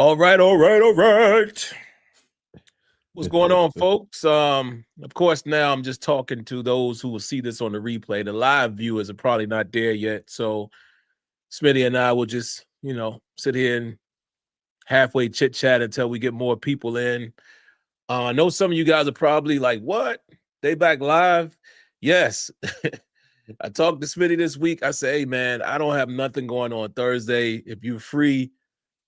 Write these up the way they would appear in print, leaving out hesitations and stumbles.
All right. What's going on, folks? Of course, now I'm just talking to those who will see this on the replay. The live viewers are probably not there yet. So Smitty and I will just, sit here and halfway chit-chat until we get more people in. I know some of you guys are probably like, what? They back live? Yes. I talked to Smitty this week. I said, hey, man, I don't have nothing going on Thursday. If you're free,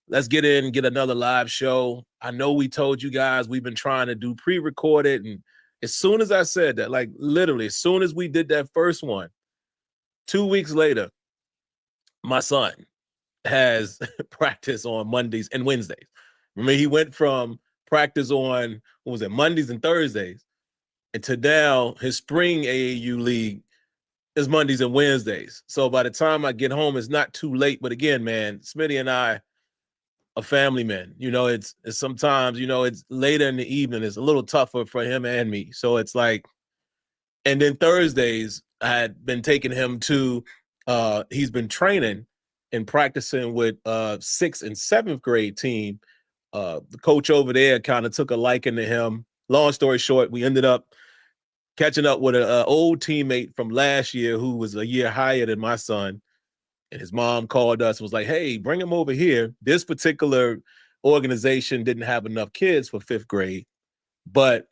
let's get in and get another live show. I know we told you guys we've been trying to do pre-recorded. And as soon as I said that, like literally, as soon as we did that first one, 2 weeks later, my son has practice on Mondays and Wednesdays. Remember, he went from practice on, Mondays and Thursdays, and to now his spring AAU league is Mondays and Wednesdays. So by the time I get home, it's not too late. But again, man, Smitty and I are family men. It's sometimes, it's later in the evening. It's a little tougher for him and me. So it's like, and then Thursdays, I had been taking him to, he's been training and practicing with 6th and 7th grade team. The coach over there kind of took a liking to him. Long story short, we ended up catching up with an old teammate from last year who was a year higher than my son. And his mom called us, was like, hey, bring him over here. This particular organization didn't have enough kids for 5th grade, but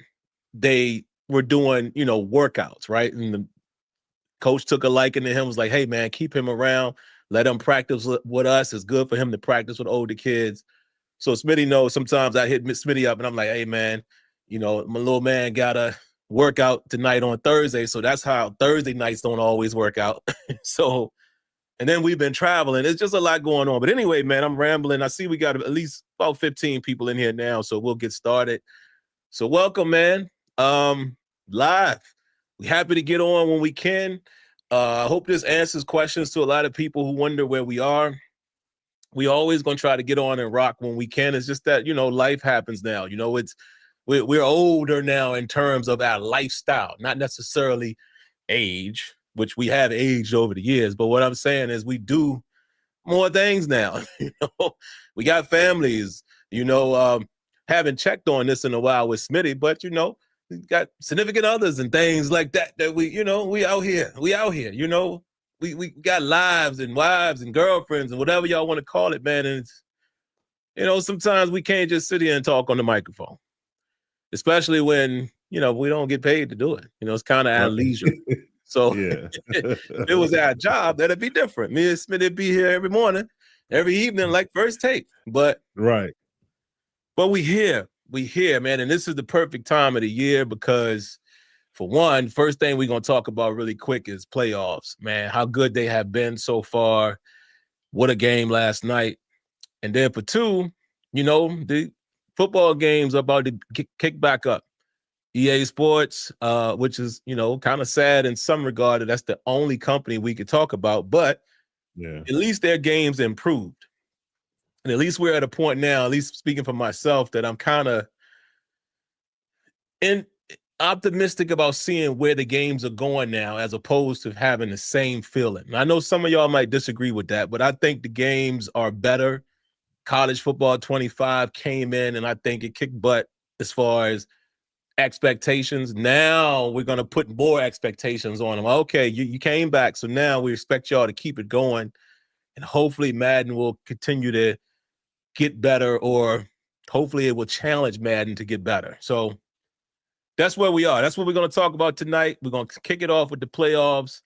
they were doing, workouts, right? And the coach took a liking to him, was like, hey, man, keep him around. Let him practice with us. It's good for him to practice with older kids. So Smitty knows sometimes I hit Smitty up and I'm like, hey, man, my little man got a workout tonight on Thursday. So that's how Thursday nights don't always work out. And then we've been traveling. It's just a lot going on. But anyway, man, I'm rambling. I see we got at least about 15 people in here now, so we'll get started. So welcome, man. Live. We're happy to get on when we can. I hope this answers questions to a lot of people who wonder where we are. We always going to try to get on and rock when we can. It's just that, life happens now. We're older now in terms of our lifestyle, not necessarily age, which we have aged over the years. But what I'm saying is we do more things now. We got families, haven't checked on this in a while with Smitty, but, we got significant others and things like that we out here. We got lives and wives and girlfriends and whatever y'all want to call it, man. And it's, sometimes we can't just sit here and talk on the microphone, especially when, we don't get paid to do it. It's kind of our leisure. So yeah. If it was our job, that'd be different. Me and Smith would be here every morning, every evening, like first take. But we here, man. And this is the perfect time of the year because, for one, first thing we're going to talk about really quick is playoffs, man, how good they have been so far. What a game last night. And then for two, the football games are about to kick back up. EA Sports, which is, kind of sad in some regard that that's the only company we could talk about, but at least their games improved. And at least we're at a point now, at least speaking for myself, that I'm kind of optimistic about seeing where the games are going now, as opposed to having the same feeling. And I know some of y'all might disagree with that, but I think the games are better. College football 25 came in, and I think it kicked butt as far as expectations. Now we're going to put more expectations on them. Okay, you came back, so now we expect y'all to keep it going, and hopefully Madden will continue to get better, or hopefully it will challenge Madden to get better. So that's where we are. That's what we're going to talk about tonight. We're going to kick it off with the playoffs.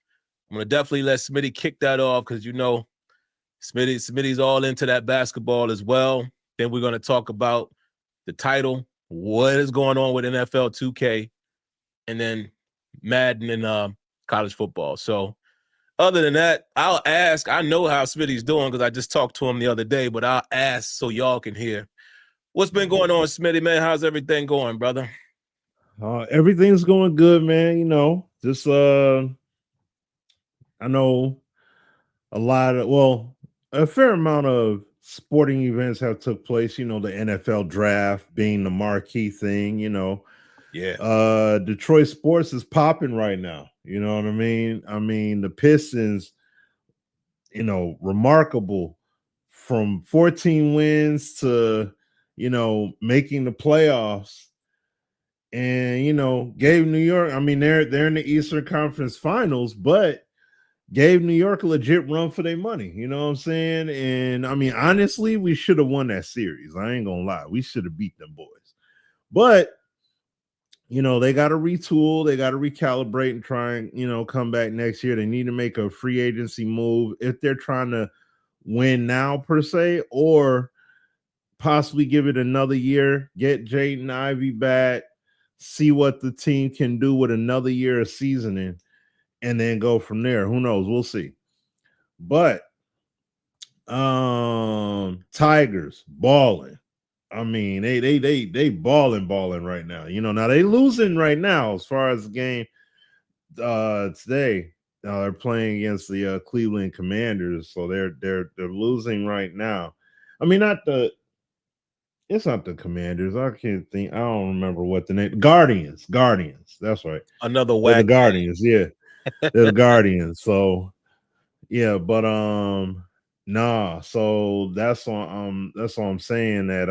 I'm going to definitely let Smitty kick that off because, Smitty's all into that basketball as well. Then we're going to talk about the title, what is going on with NFL 2K, and then Madden and college football. So other than that, I'll ask. I know how Smitty's doing because I just talked to him the other day, but I'll ask so y'all can hear. What's been going on, Smitty, man? How's everything going, brother? Everything's going good, man. Just I know a fair amount of sporting events have took place. The NFL draft being the marquee thing. Detroit sports is popping right now. You know what I mean? The Pistons, remarkable from 14 wins to, making the playoffs. And, gave New York, I mean, they're in the Eastern Conference Finals, but gave New York a legit run for their money. You know what I'm saying? And I mean, honestly, we should have won that series. I ain't gonna lie. We should have beat them boys. But they got to retool, they got to recalibrate and try and, come back next year. They need to make a free agency move if they're trying to win now, per se, or possibly give it another year, get Jaden Ivey back, see what the team can do with another year of seasoning, and then go from there. Who knows? We'll see. But Tigers balling. I mean, they balling right now. Now they losing right now as far as the game today. They're playing against the Cleveland Commanders, so they're losing right now. I mean, it's not the Commanders. I can't think. I don't remember what the name. Guardians. That's right. Another They're whack the Guardians. Yeah, they're the Guardians. So yeah, but nah. So that's all I'm saying. That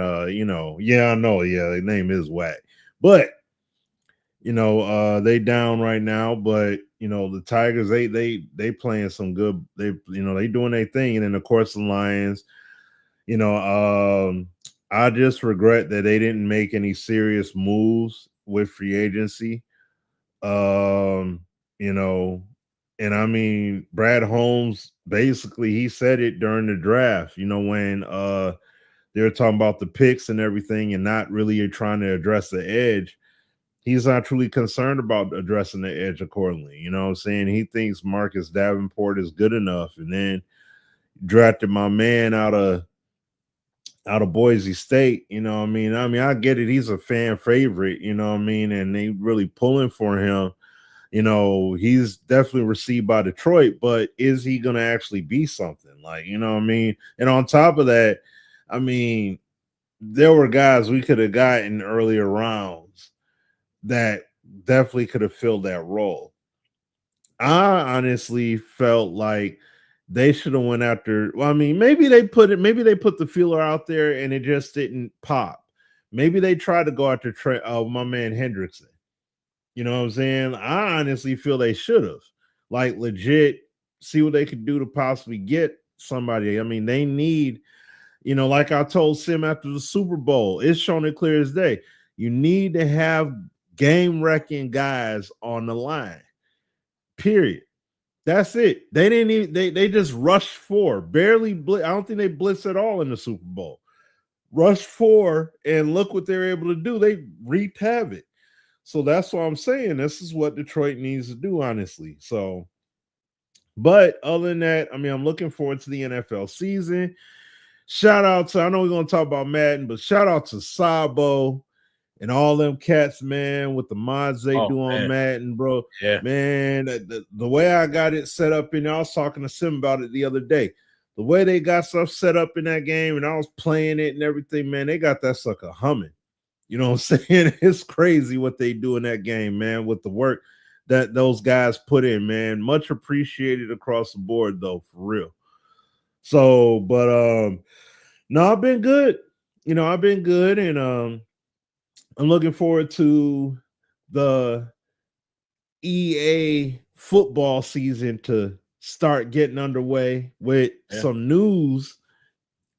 yeah, I know. Yeah, the name is whack, but they down right now. But the Tigers, they playing some good. They doing their thing, and then of course the Lions. I just regret that they didn't make any serious moves with free agency. And I mean, Brad Holmes, basically he said it during the draft, when they were talking about the picks and everything and not really trying to address the edge. He's not truly concerned about addressing the edge accordingly. You know what I'm saying? He thinks Marcus Davenport is good enough, and then drafted my man out of Boise State. I mean, I get it. He's a fan favorite, and they really pulling for him. He's definitely received by Detroit, but is he going to actually be something? Like, what I mean? And on top of that, I mean, there were guys we could have gotten earlier rounds that definitely could have filled that role. I honestly felt like they should have went after. Well, I mean, maybe they put the feeler out there and it just didn't pop. Maybe they tried to go after my man Hendrickson. You know what I'm saying? I honestly feel they should have, like, legit see what they could do to possibly get somebody. I mean, they need, like I told Sim after the Super Bowl, it's shown it clear as day. You need to have game wrecking guys on the line. Period. That's it. They didn't even they just rushed four, barely blitz. I don't think they blitzed at all in the Super Bowl. Rushed four, and look what they're able to do. They wreaked havoc. So that's what I'm saying. This is what Detroit needs to do, honestly. So, but other than that, I mean, I'm looking forward to the NFL season. Shout out to, I know we're going to talk about Madden, but shout out to Sabo and all them cats, man, with the mods they do on Madden, bro. Yeah. Man, the way I got it set up I was talking to Sim about it the other day. The way they got stuff set up in that game, and I was playing it and everything, man, they got that sucker humming. You know what I'm saying? It's crazy what they do in that game, man, with the work that those guys put in, man. Much appreciated across the board, though, for real. So, but no, I've been good. I've been good, and I'm looking forward to the EA football season to start getting underway with some news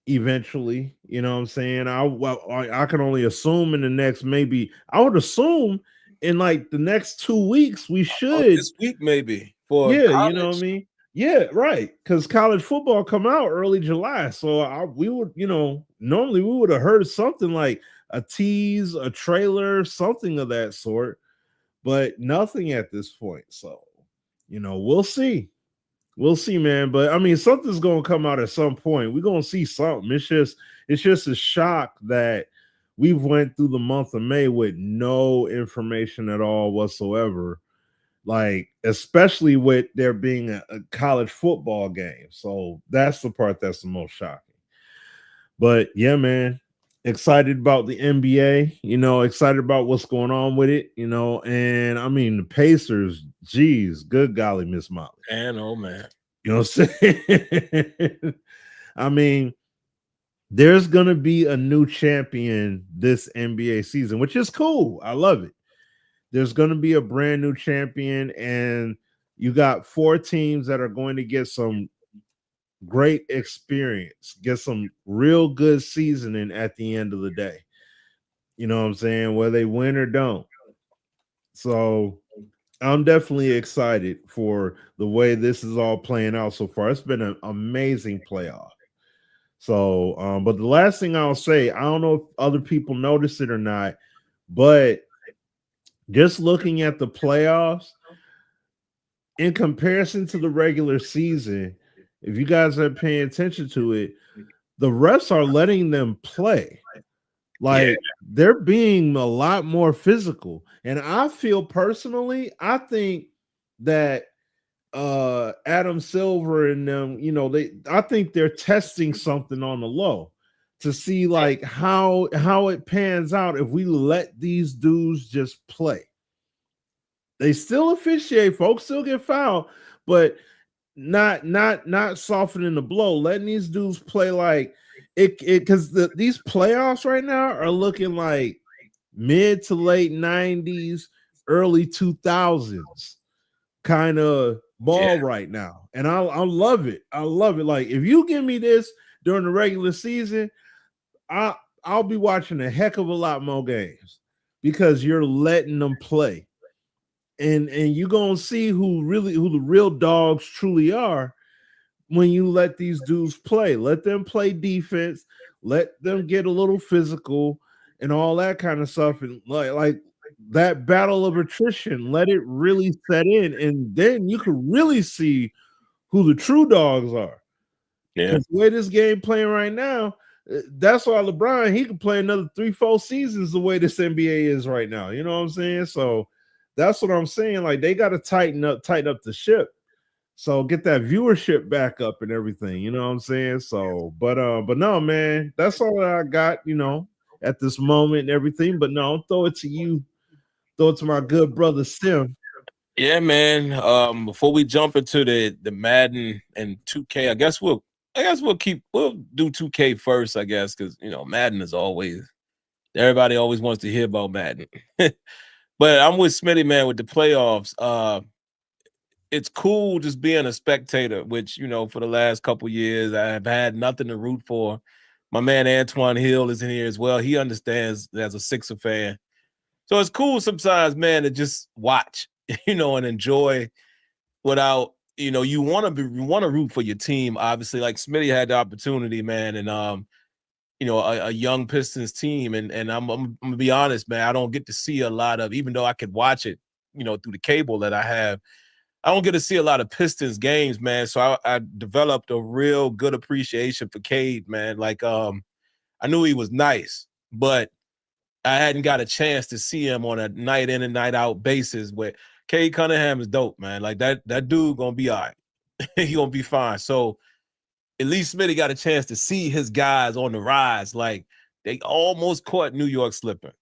eventually. You know what I'm saying? I can only assume in the next, maybe I would assume in like the next 2 weeks we should this week maybe for college. You know what I mean? Yeah, right. Because college football come out early July, so we would, normally we would have heard something like a tease, a trailer, something of that sort, but nothing at this point. So, we'll see. We'll see, man. But I mean, something's gonna come out at some point. We're gonna see something. It's just a shock that we've went through the month of May with no information at all whatsoever. Like, especially with there being a college football game. So that's the part that's the most shocking. But yeah, man, excited about the NBA, excited about what's going on with it, and I mean the Pacers, geez, good golly, Miss Molly. And oh man. You know what I'm saying? I mean, there's going to be a new champion this NBA season, which is cool. I love it. There's going to be a brand new champion, and you got 4 teams that are going to get some great experience, get some real good seasoning at the end of the day. You know what I'm saying? Whether they win or don't. So I'm definitely excited for the way this is all playing out so far. It's been an amazing playoff. So, but the last thing I'll say, I don't know if other people notice it or not, but just looking at the playoffs in comparison to the regular season, if you guys are paying attention to it, the refs are letting them play. Like they're being a lot more physical. And I feel personally, I think that Adam Silver and them, I think they're testing something on the low to see like how it pans out if we let these dudes just play. They still officiate, folks still get fouled, but not softening the blow, letting these dudes play like it because these playoffs right now are looking like mid to late 90s, early 2000s kind of ball right now. And I love it. I love it. Like if you give me this during the regular season, I'll be watching a heck of a lot more games because you're letting them play. And you're gonna see who the real dogs truly are when you let these dudes play. Let them play defense, let them get a little physical and all that kind of stuff. And like that battle of attrition, let it really set in, and then you can really see who the true dogs are. Yeah. Because the way this game playing right now, that's why LeBron, he can play another 3-4 seasons the way this NBA is right now. You know what I'm saying? So that's what I'm saying. Like they got to tighten up the ship. So get that viewership back up and everything. You know what I'm saying? So, but no, man, that's all that I got, at this moment and everything. But no, I'll throw it to you. Throw it to my good brother Sim. Yeah, man. Before we jump into the Madden and 2K, I guess we'll do 2K first, I guess, because Madden is always everybody always wants to hear about Madden. But I'm with Smitty, man, with the playoffs. It's cool just being a spectator, which for the last couple years I have had nothing to root for. My man Antoine Hill is in here as well. He understands as a Sixer fan. So it's cool sometimes, man, to just watch, and enjoy without, you want to root for your team, obviously. Like Smitty had the opportunity, man, and a young Pistons team, and I'm gonna be honest, man, I don't get to see a lot of, even though I could watch it, through the cable that I have, I don't get to see a lot of Pistons games, man. So I developed a real good appreciation for Cade, man. Like I knew he was nice, but I hadn't got a chance to see him on a night in and night out basis. Where Cade Cunningham is dope, man. Like that dude gonna be all right. He gonna be fine. So at least Smitty got a chance to see his guys on the rise. Like they almost caught New York slipping,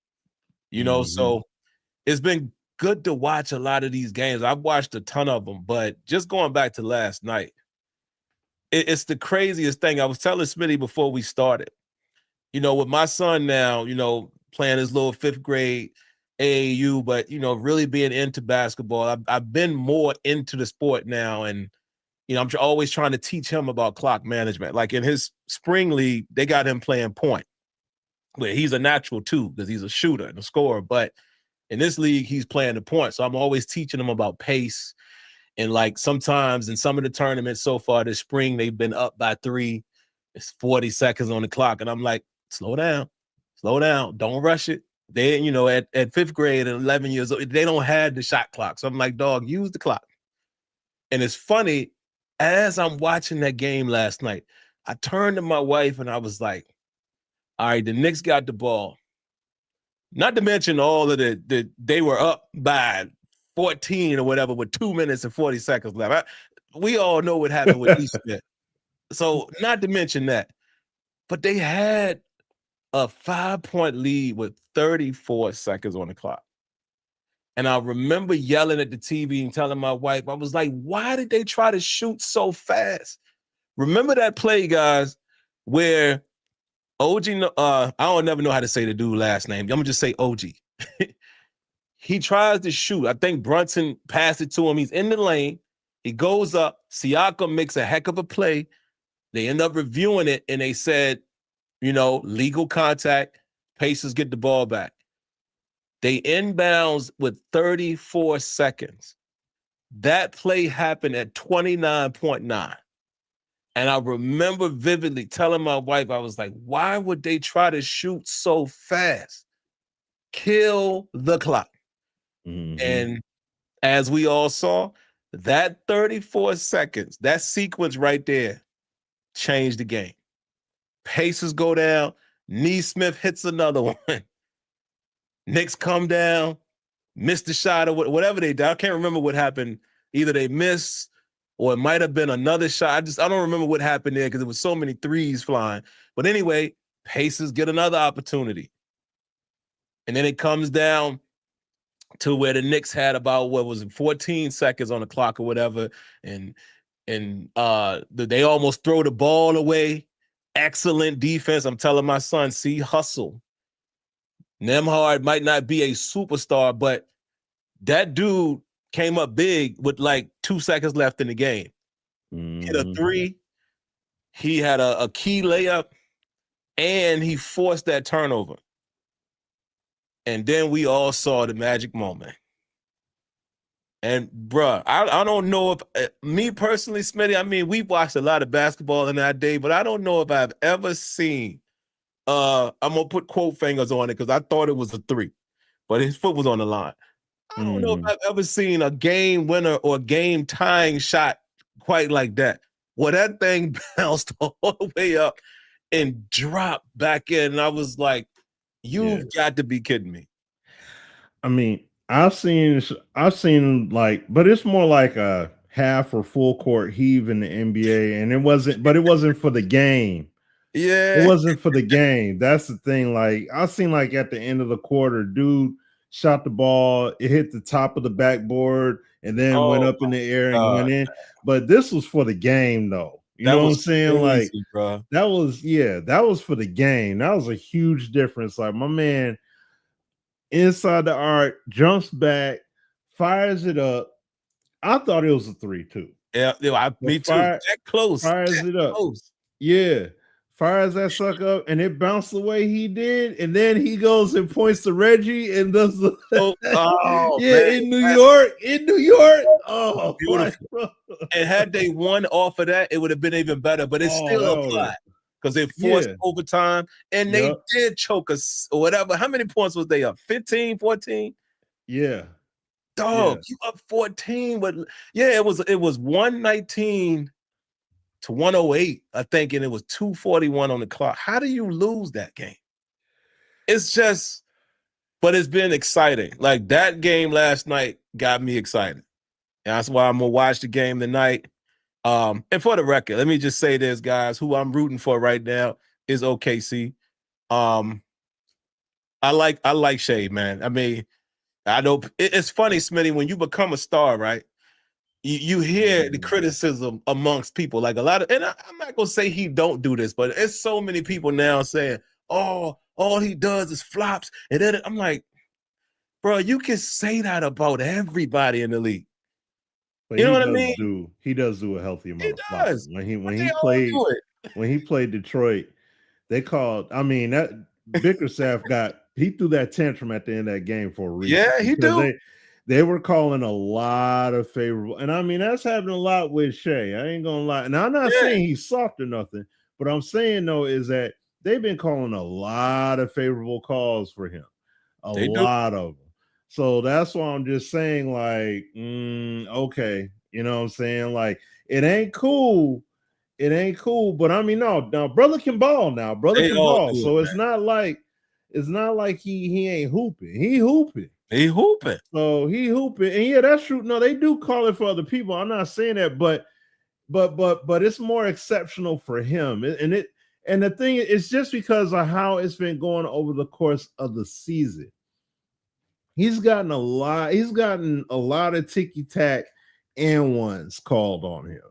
So it's been good to watch a lot of these games. I've watched a ton of them, but just going back to last night, it's the craziest thing. I was telling Smitty before we started, with my son now, playing his little 5th grade AAU, but, really being into basketball. I've been more into the sport now, and, I'm always trying to teach him about clock management. Like in his spring league, they got him playing point, where he's a natural too, because he's a shooter and a scorer, but in this league, he's playing the point. So I'm always teaching him about pace. And like sometimes in some of the tournaments so far this spring, they've been up by 3. It's 40 seconds on the clock. And I'm like, slow down. Don't rush it. They, at 5th grade and 11 years old, they don't have the shot clock. So I'm like, dog, use the clock. And it's funny, as I'm watching that game last night, I turned to my wife and I was like, all right, the Knicks got the ball. Not to mention all of they were up by 14 or whatever with 2 minutes and 40 seconds left. We all know what happened with East Smith. So not to mention that. But they had a 5-point lead with 34 seconds on the clock. And I remember yelling at the TV and telling my wife, I was like, why did they try to shoot so fast? Remember that play, guys, where OG, I don't never know how to say the dude's last name. I'm gonna just say OG. He tries to shoot. I think Brunson passed it to him. He's in the lane. He goes up. Siakam makes a heck of a play. They end up reviewing it, and they said, legal contact. Pacers get the ball back. They inbounds with 34 seconds. That play happened at 29.9. And I remember vividly telling my wife, I was like, why would they try to shoot so fast? Kill the clock. Mm-hmm. And as we all saw, that 34 seconds, that sequence right there changed the game. Pacers go down. Neesmith hits another one. Knicks come down, miss the shot or whatever they did. I can't remember what happened. Either they missed or it might have been another shot. I don't remember what happened there because there was so many threes flying. But anyway, Pacers get another opportunity. And then it comes down to where the Knicks had about, 14 seconds on the clock or whatever. And they almost throw the ball away. Excellent defense. I'm telling my son, see, hustle. Nembhard might not be a superstar, but that dude came up big with like 2 seconds left in the game. Hit a three. He had a key layup, and he forced that turnover. And then we all saw the magic moment. And, bruh, I don't know if, me personally, Smitty, I mean, we watched a lot of basketball in that day, but I don't know if I've ever seen, I'm going to put quote fingers on it because I thought it was a three, but his foot was on the line. I don't know if I've ever seen a game winner or game tying shot quite like that. Well, that thing bounced all the way up and dropped back in. And I was like, you've got to be kidding me. I mean, I've seen like, but it's more like a half or full court heave in the NBA, and it wasn't for the game. Yeah, it wasn't for the game. That's the thing. Like, I've seen like at the end of the quarter, dude shot the ball, it hit the top of the backboard, and then went up in the air and went in. But this was for the game, though. You know what I'm saying? Crazy, like, bro. that was for the game. That was a huge difference. Like, my man inside the arc, jumps back, fires it up. I thought it was a 3 too. Yeah, me too. That close. Fires it up. Close. Yeah. Fires that sucker up, and it bounced the way he did, and then he goes and points to Reggie and does the man, in New York. Oh, beautiful. And had they won off of that, it would have been even better, but it's still applied because they forced overtime, and they did choke us or whatever. How many points was they up? 15, 14? Yeah. Dog, you up 14, but it was 119 to 108, I think, and it was 2:41 on the clock. How do you lose that game? It's just, but it's been exciting. Like, that game last night got me excited. And that's why I'm gonna watch the game tonight. And for the record, let me just say this, guys. Who I'm rooting for right now is OKC. I like Shea, man. I mean, I know it's funny, Smitty, when you become a star, right? You hear the criticism amongst people, like a lot of, and I'm not gonna say he don't do this, but it's so many people now saying, "Oh, all he does is flops," and then I'm like, bro, you can say that about everybody in the league. But you know what I mean? He does do a healthy amount of flops. When he played Detroit, they called. I mean, that Bickerstaff he threw that tantrum at the end of that game for a reason. Yeah, he do. They were calling a lot of favorable, and I mean that's happening a lot with Shea. I ain't gonna lie. Now I'm not saying he's soft or nothing, but I'm saying though is that they've been calling a lot of favorable calls for him, a lot of them. So that's why I'm just saying, like, okay, you know what I'm saying? Like, it ain't cool, but I mean, no, brother can ball now, brother can ball. So it's not like he ain't hooping. He hooping. So he hooping, and that's true. No, they do call it for other people. I'm not saying that, but it's more exceptional for him. And the thing is just because of how it's been going over the course of the season. He's gotten a lot of ticky tack and ones called on him,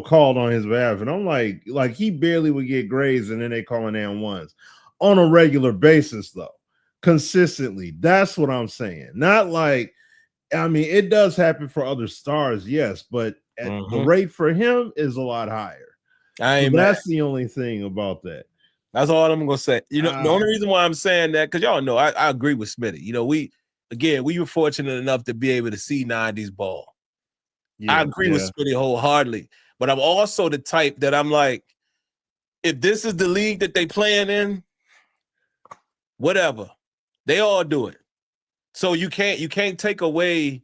called on his behalf. And I'm like he barely would get grades, and then they call and ones on a regular basis, though, consistently. That's what I'm saying. Not like, I mean, it does happen for other stars, yes, but the rate for him is a lot higher. That's the only thing about that. That's all I'm gonna say. The only reason why I'm saying that, because y'all know I agree with Smitty. We were fortunate enough to be able to see 90s ball. I agree with Smitty wholeheartedly, but I'm also the type that I'm like, if this is the league that they playing in, whatever, they all do it. So you can't take away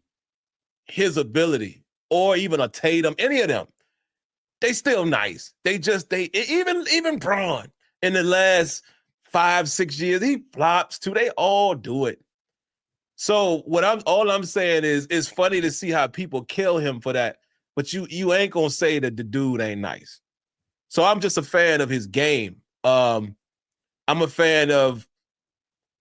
his ability or even a Tatum, any of them. They still nice. Even Braun in the last 5-6 years, he flops too. They all do it. So all I'm saying is, it's funny to see how people kill him for that, but you ain't gonna say that the dude ain't nice. So I'm just a fan of his game. I'm a fan of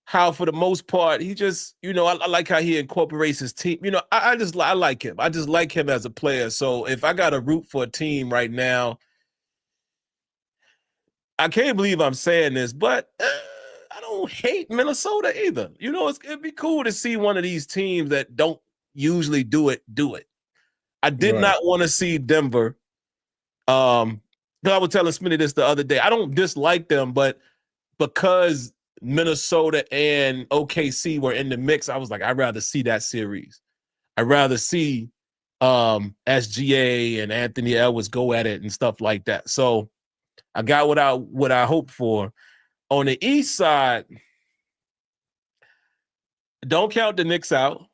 how, for the most part, he just, I like how he incorporates his team. I like him. I just like him as a player. So if I got to root for a team right now, I can't believe I'm saying this, but I don't hate Minnesota either. It'd be cool to see one of these teams that don't usually do it. I did not want to see Denver. I was telling Smitty this the other day. I don't dislike them, but because Minnesota and OKC were in the mix, I was like, I'd rather see that series. I'd rather see SGA and Anthony Edwards go at it and stuff like that. So I got what I hoped for. On the East side, don't count the Knicks out.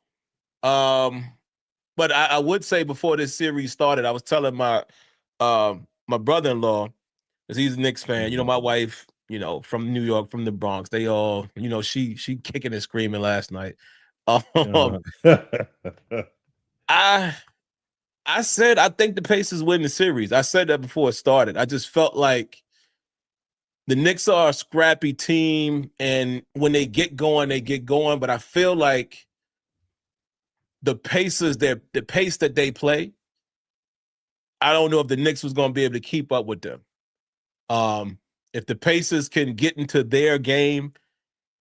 But I would say, before this series started, I was telling my brother-in-law, because he's a Knicks fan. My wife, from New York, from the Bronx, they all, she kicking and screaming last night. I said I think the Pacers win the series. I said that before it started. I just felt like the Knicks are a scrappy team, and when they get going, they get going. But I feel like the Pacers, the pace that they play, I don't know if the Knicks was going to be able to keep up with them. If the Pacers can get into their game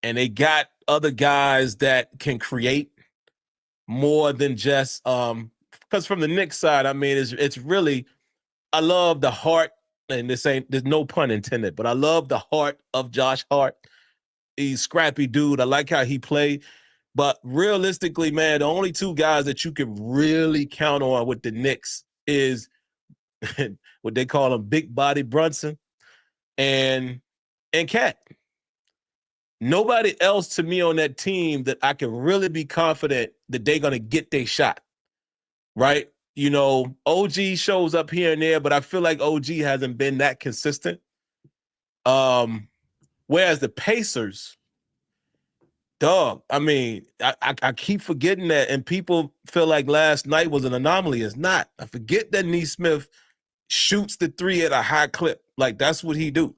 and they got other guys that can create more than just because from the Knicks side, I mean, it's really, I love the heart, and there's no pun intended, but I love the heart of Josh Hart. He's scrappy dude. I like how he played. But realistically, man, the only two guys that you can really count on with the Knicks is what they call him, big body Brunson and Cat. Nobody else to me on that team that I can really be confident that they're going to get their shot, right? OG shows up here and there, but I feel like OG hasn't been that consistent. Whereas the Pacers, dog, I mean, I keep forgetting that, and people feel like last night was an anomaly. It's not. I forget that Nesmith shoots the three at a high clip. Like, that's what he do.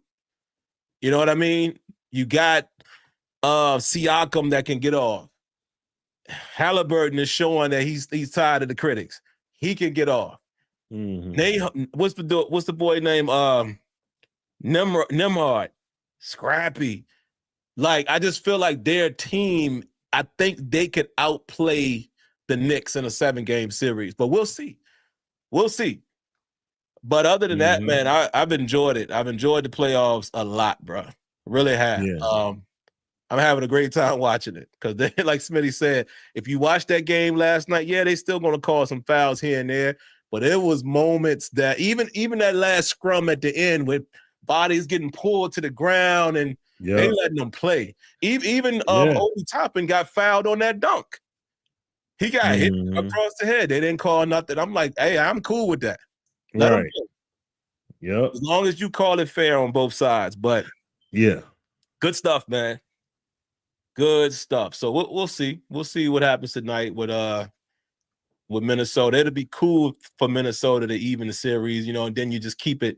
You know what I mean? You got Siakam that can get off. Halliburton is showing that he's tired of the critics. He can get off. What's the boy name? Nimrod. Scrappy. Like, I just feel like their team, I think they could outplay the Knicks in a 7-game series. But we'll see. We'll see. But other than that, man, I've enjoyed it. I've enjoyed the playoffs a lot, bro. Really have. Yeah. I'm having a great time watching it, because like Smitty said, if you watch that game last night, yeah, they still going to call some fouls here and there, but it was moments that even that last scrum at the end with bodies getting pulled to the ground, and they letting them play. Even Obi Toppin got fouled on that dunk. He got hit across the head. They didn't call nothing. I'm like, hey, I'm cool with that. Let them play. Yep. As long as you call it fair on both sides. But yeah, good stuff, man. Good stuff. So we'll see. We'll see what happens tonight with Minnesota. It'll be cool for Minnesota to even the series, and then you just keep it.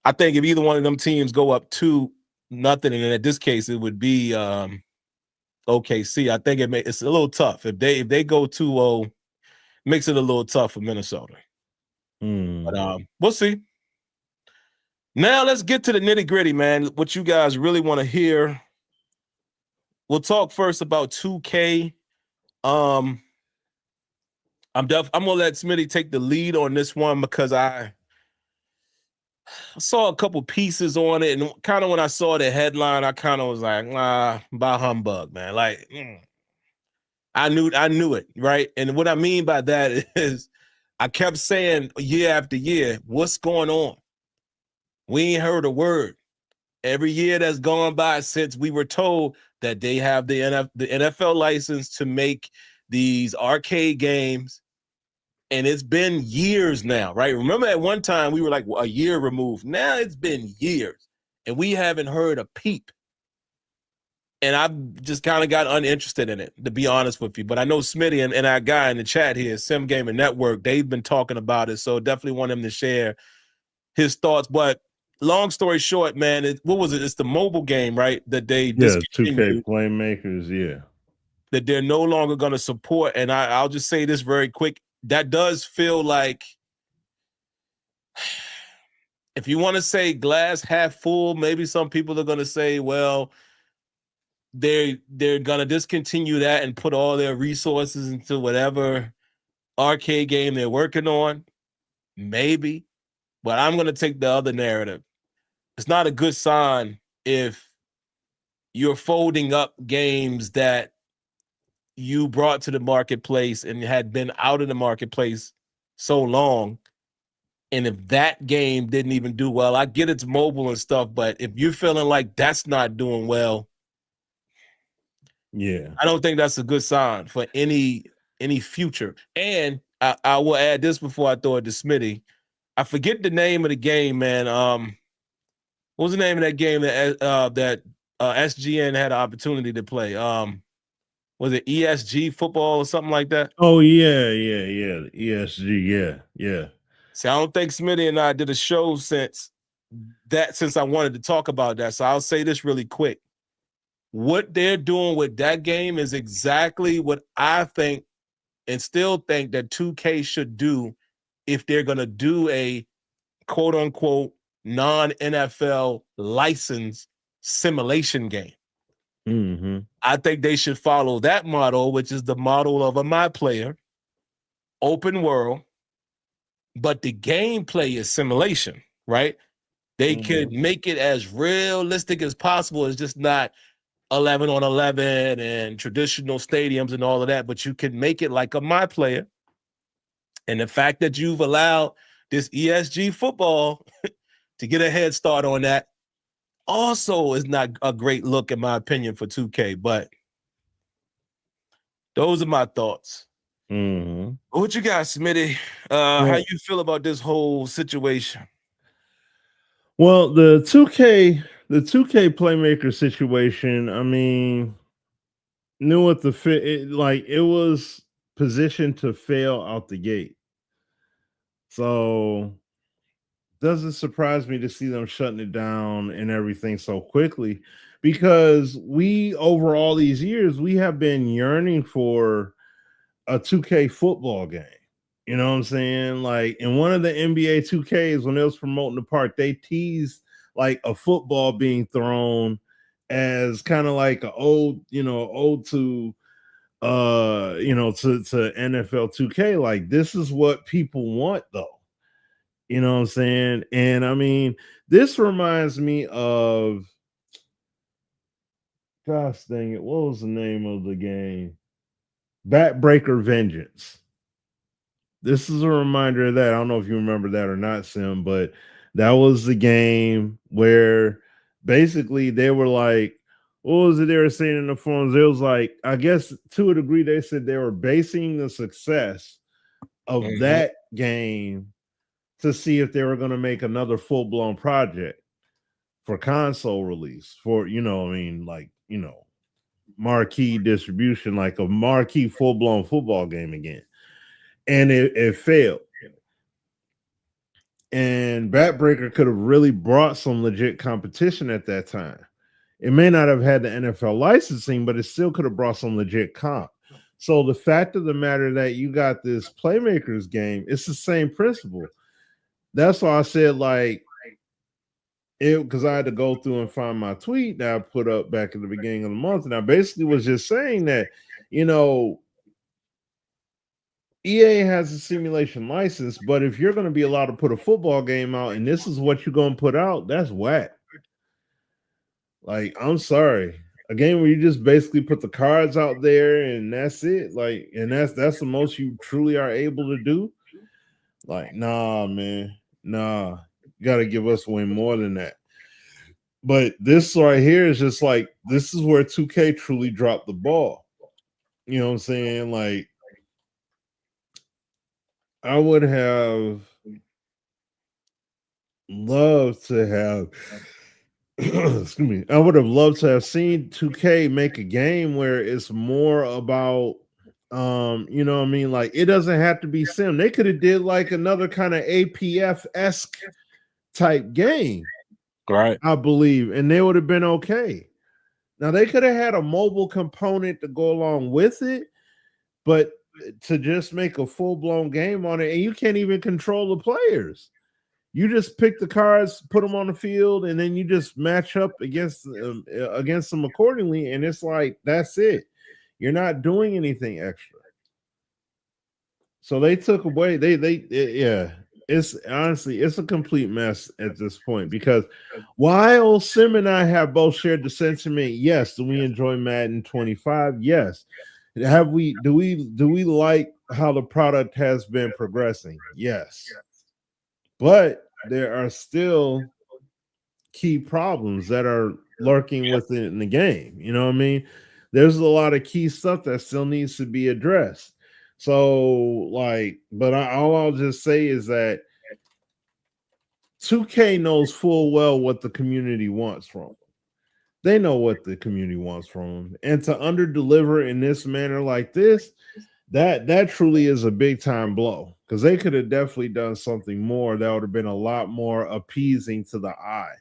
I think if either one of them teams go up 2-0, and in this case it would be OKC. I think it's a little tough if they go 2-0. makes it a little tough for Minnesota. But we'll see. Now let's get to the nitty-gritty, man. What you guys really want to hear. We'll talk first about 2K. I'm gonna let Smitty take the lead on this one because I saw a couple pieces on it, and kind of when I saw the headline, I kind of was like, by humbug, man. Like, I knew it, right? And what I mean by that is I kept saying year after year, what's going on? We ain't heard a word. Every year that's gone by since we were told that they have the NFL license to make these arcade games, and it's been years now, right? Remember at one time we were like a year removed. Now it's been years, and we haven't heard a peep. And I've just kind of got uninterested in it, to be honest with you. But I know Smitty and our guy in the chat here, Sim Gaming Network, they've been talking about it, so definitely want him to share his thoughts. But long story short, man, what was it? It's the mobile game, right? That they discontinued. 2K Playmakers, yeah. That they're no longer going to support. And I'll just say this very quick. That does feel like, if you want to say glass half full, maybe some people are going to say, well, they're going to discontinue that and put all their resources into whatever arcade game they're working on. Maybe. But I'm going to take the other narrative. It's not a good sign if you're folding up games that you brought to the marketplace and had been out of the marketplace so long. And if that game didn't even do well, I get it's mobile and stuff, but if you're feeling like that's not doing well, yeah, I don't think that's a good sign for any future. And I will add this before I throw it to Smitty. I forget the name of the game, man. What was the name of that game that SGN had an opportunity to play? Was it ESG football or something like that? Oh yeah. The ESG, yeah. See, I don't think Smitty and I did a show since I wanted to talk about that. So I'll say this really quick. What they're doing with that game is exactly what I think and still think that 2K should do if they're going to do a quote unquote non-NFL license simulation game. Mm-hmm. I think they should follow that model, which is the model of a My Player, open world, but the gameplay is simulation, right? They could make it as realistic as possible. It's just not 11 on 11 and traditional stadiums and all of that, but you can make it like a My Player. And the fact that you've allowed this ESG football to get a head start on that also is not a great look, in my opinion, for 2K. But those are my thoughts. Mm-hmm. What you got, Smitty? How you feel about this whole situation? Well, the 2K playmaker situation, I mean, knew what the fit, it was positioned to fail out the gate. So doesn't surprise me to see them shutting it down and everything so quickly, because we, over all these years, we have been yearning for a 2K football game. You know what I'm saying? Like in one of the NBA 2Ks, when they was promoting the part, they teased like a football being thrown as kind of like ode to NFL 2K. Like, this is what people want, though. You know what I'm saying? And I mean, this reminds me of, gosh dang it, what was the name of the game? Backbreaker Vengeance. This is a reminder of that. I don't know if you remember that or not, Sim, but that was the game where basically they were like, what was it they were saying in the forums? It was like, I guess to a degree, they said they were basing the success of that game to see if they were going to make another full-blown project for console release, for, marquee distribution, like a marquee full-blown football game again. And it failed. And Backbreaker could have really brought some legit competition at that time. It may not have had the NFL licensing, but it still could have brought some legit comp. So the fact of the matter that you got this playmakers game, it's the same principle. That's why I said like it, because I had to go through and find my tweet that I put up back at the beginning of the month, and I basically was just saying that, you know, EA has a simulation license, but if you're going to be allowed to put a football game out and this is what you're going to put out, that's whack. Like, I'm sorry. A game where you just basically put the cards out there and that's it. Like, and that's the most you truly are able to do. Like, nah, man. Nah. You got to give us way more than that. But this right here is just like, this is where 2K truly dropped the ball. You know what I'm saying? Like, I would have loved to have excuse me. I would have loved to have seen 2K make a game where it's more about you know what I mean? Like, it doesn't have to be sim. They could have did like another kind of APF-esque type game. Right. I believe, and they would have been okay. Now they could have had a mobile component to go along with it, but to just make a full-blown game on it, and you can't even control the players. You just pick the cards, put them on the field, and then you just match up against them accordingly. And it's like, that's it. You're not doing anything extra. So they took away. Yeah. It's honestly, it's a complete mess at this point, because while Sim and I have both shared the sentiment, yes, do we enjoy Madden 25? Yes. Do we like how the product has been progressing? Yes. But there are still key problems that are lurking within the game. You know what I mean? There's a lot of key stuff that still needs to be addressed. So, like, but all I'll just say is that 2K knows full well what the community wants from them. They know what the community wants from them. And to underdeliver in this manner like this, that truly is a big time blow, because they could have definitely done something more that would have been a lot more appeasing to the eye,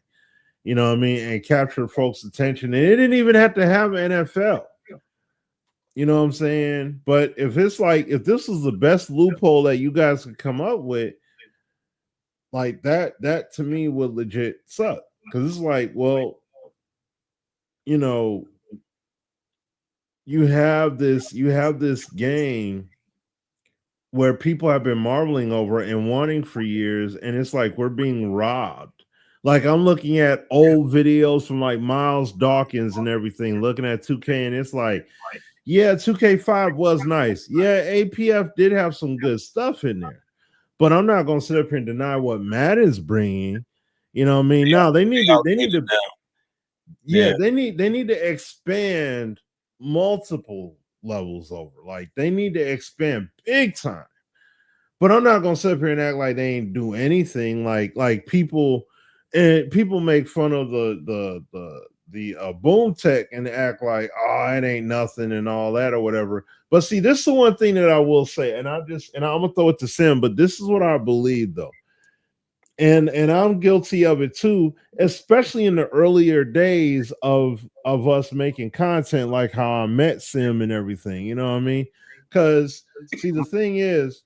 you know what I mean, and capture folks' attention. And it didn't even have to have NFL, you know what I'm saying? But if it's like, if this was the best loophole that you guys could come up with, like that to me would legit suck, because it's like, well, you know, you have this game where people have been marveling over and wanting for years, and it's like we're being robbed. Like, I'm looking at old videos from like Miles Dawkins and everything, looking at 2K, and it's like, yeah, 2K5 was nice. Yeah, APF did have some good stuff in there, but I'm not gonna sit up here and deny what Madden's bringing. You know what I mean? Yeah, no, they need to they need to expand multiple levels over. Like, they need to expand big time. But I'm not gonna sit up here and act like they ain't do anything. Like people, and people make fun of the boom tech and act like, oh, it ain't nothing and all that or whatever. But see, this is the one thing that I will say, and I'm gonna throw it to Sim, but this is what I believe though. And I'm guilty of it too, especially in the earlier days of us making content, like how I met Sim and everything, you know what I mean? Because see, the thing is,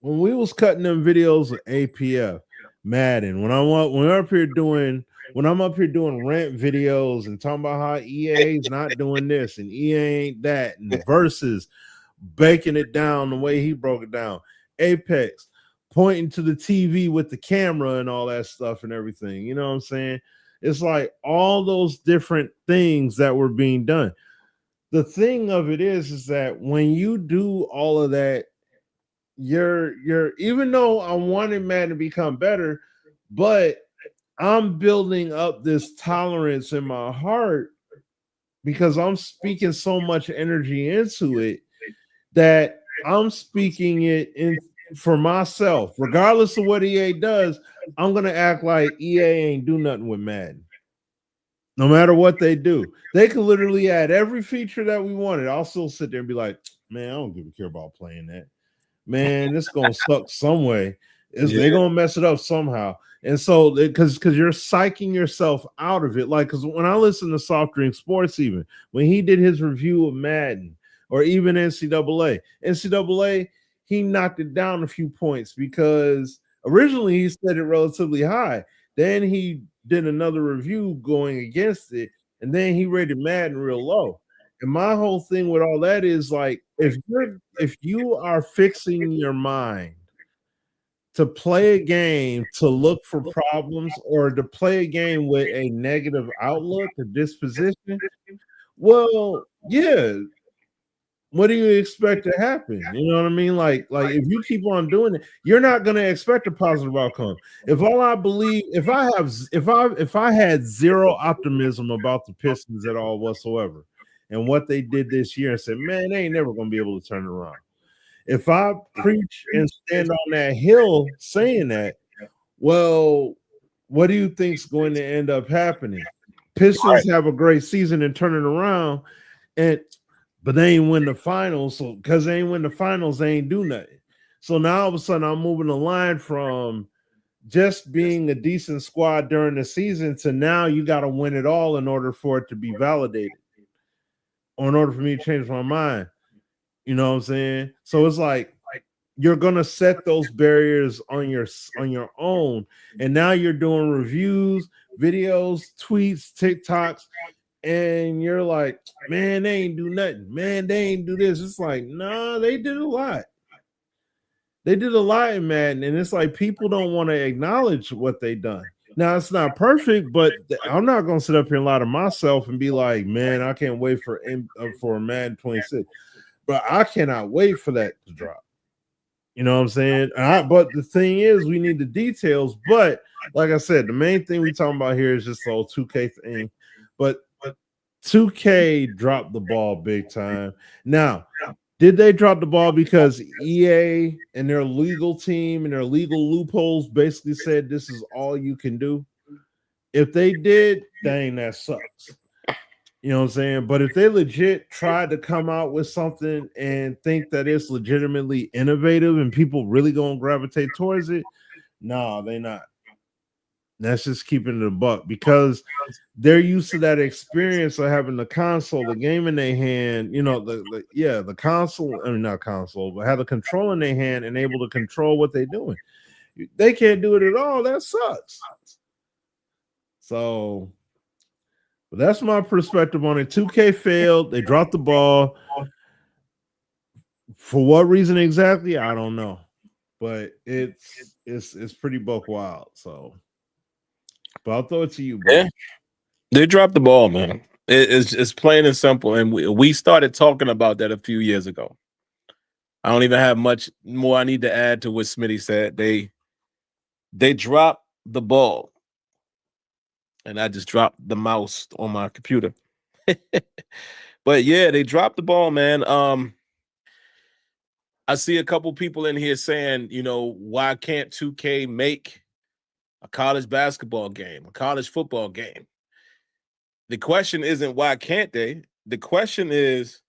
when we was cutting them videos of APF, Madden, when I'm up here doing rant videos and talking about how EA is not doing this and EA ain't that, and versus breaking it down the way he broke it down, Apex, pointing to the TV with the camera and all that stuff and everything, you know what I'm saying? It's like all those different things that were being done. The thing of it is that when you do all of that, you're even though I wanted Madden to become better, but I'm building up this tolerance in my heart because I'm speaking so much energy into it that I'm speaking it in for myself. Regardless of what EA does, I'm gonna act like EA ain't do nothing with Madden. No matter what they do, they could literally add every feature that we wanted. I'll still sit there and be like, man, I don't give a care about playing that. Man, it's gonna suck some way. They're gonna mess it up somehow. And so, because you're psyching yourself out of it. Like, because when I listen to Soft Drink Sports, even when he did his review of Madden, or even NCAA. NCAA, he knocked it down a few points because originally he set it relatively high. Then he did another review going against it, and then he rated Madden real low. And my whole thing with all that is like, if you are fixing your mind to play a game to look for problems or to play a game with a negative outlook or disposition, well, yeah, what do you expect to happen? You know what I mean? Like if you keep on doing it, you're not going to expect a positive outcome. If I had zero optimism about the Pistons at all whatsoever and what they did this year and said, man, they ain't never going to be able to turn it around. If I preach and stand on that hill saying that, well, what do you think's going to end up happening? Pistons have a great season and turn it around, but they ain't win the finals. So because they ain't win the finals, they ain't do nothing. So now all of a sudden I'm moving the line from just being a decent squad during the season to now you got to win it all in order for it to be validated, or in order for me to change my mind. You know what I'm saying? So it's like you're gonna set those barriers on your own, and now you're doing reviews, videos, tweets, TikToks, and you're like, man, they ain't do nothing. Man, they ain't do this. It's like, nah, they did a lot. They did a lot in Madden, and it's like people don't want to acknowledge what they done. Now it's not perfect, but I'm not gonna sit up here and lie to myself and be like, man, I can't wait for Madden 26. But I cannot wait for that to drop. You know what I'm saying? But the thing is, we need the details. But like I said, the main thing we talking about here is just the whole 2K thing. But 2K dropped the ball big time. Now, did they drop the ball because EA and their legal team and their legal loopholes basically said this is all you can do? If they did, dang, that sucks. You know what I'm saying? But if they legit tried to come out with something and think that it's legitimately innovative and people really gonna gravitate towards it, no, they not. That's just keeping it a buck because they're used to that experience of having the console, the game in their hand, you know, the console, I mean not console, but have the control in their hand and able to control what they're doing. They can't do it at all. That sucks. So but that's my perspective on it. 2K failed. They dropped the ball. For what reason exactly? I don't know. But it's pretty buck wild. So, but I'll throw it to you, bro. Yeah, they dropped the ball, man. It's plain and simple. And we started talking about that a few years ago. I don't even have much more I need to add to what Smitty said. They dropped the ball. And I just dropped the mouse on my computer. But yeah, they dropped the ball, man. I see a couple people in here saying, you know, why can't 2K make a college basketball game, a college football game? The question isn't why can't they? The question is,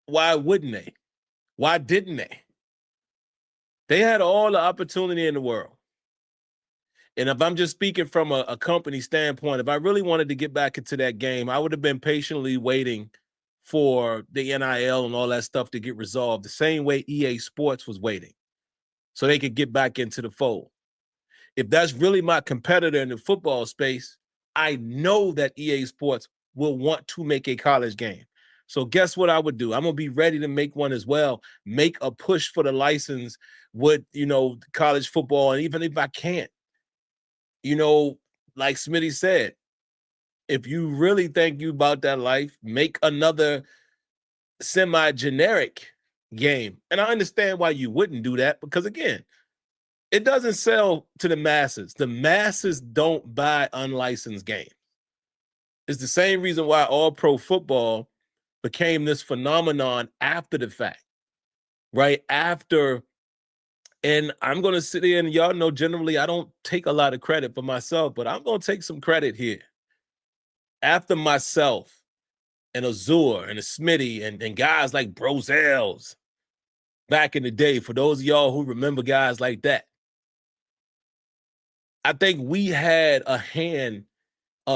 why wouldn't they? Why didn't they? They had all the opportunity in the world. And if I'm just speaking from a company standpoint, if I really wanted to get back into that game, I would have been patiently waiting for the NIL and all that stuff to get resolved the same way EA Sports was waiting so they could get back into the fold. If that's really my competitor in the football space, I know that EA Sports will want to make a college game. So guess what I would do? I'm going to be ready to make one as well, make a push for the license with, you know, college football. And even if I can't, you know, like Smitty said, if you really think you about that life, make another semi-generic game. And I understand why you wouldn't do that because, again, it doesn't sell to the masses. The masses don't buy unlicensed games. It's the same reason why all pro football became this phenomenon after the fact, right? After, and I'm going to sit here and y'all know generally I don't take a lot of credit for myself, but I'm going to take some credit here. After myself and Azure and a Smitty and guys like Brozels back in the day, for those of y'all who remember guys like that, I think we had a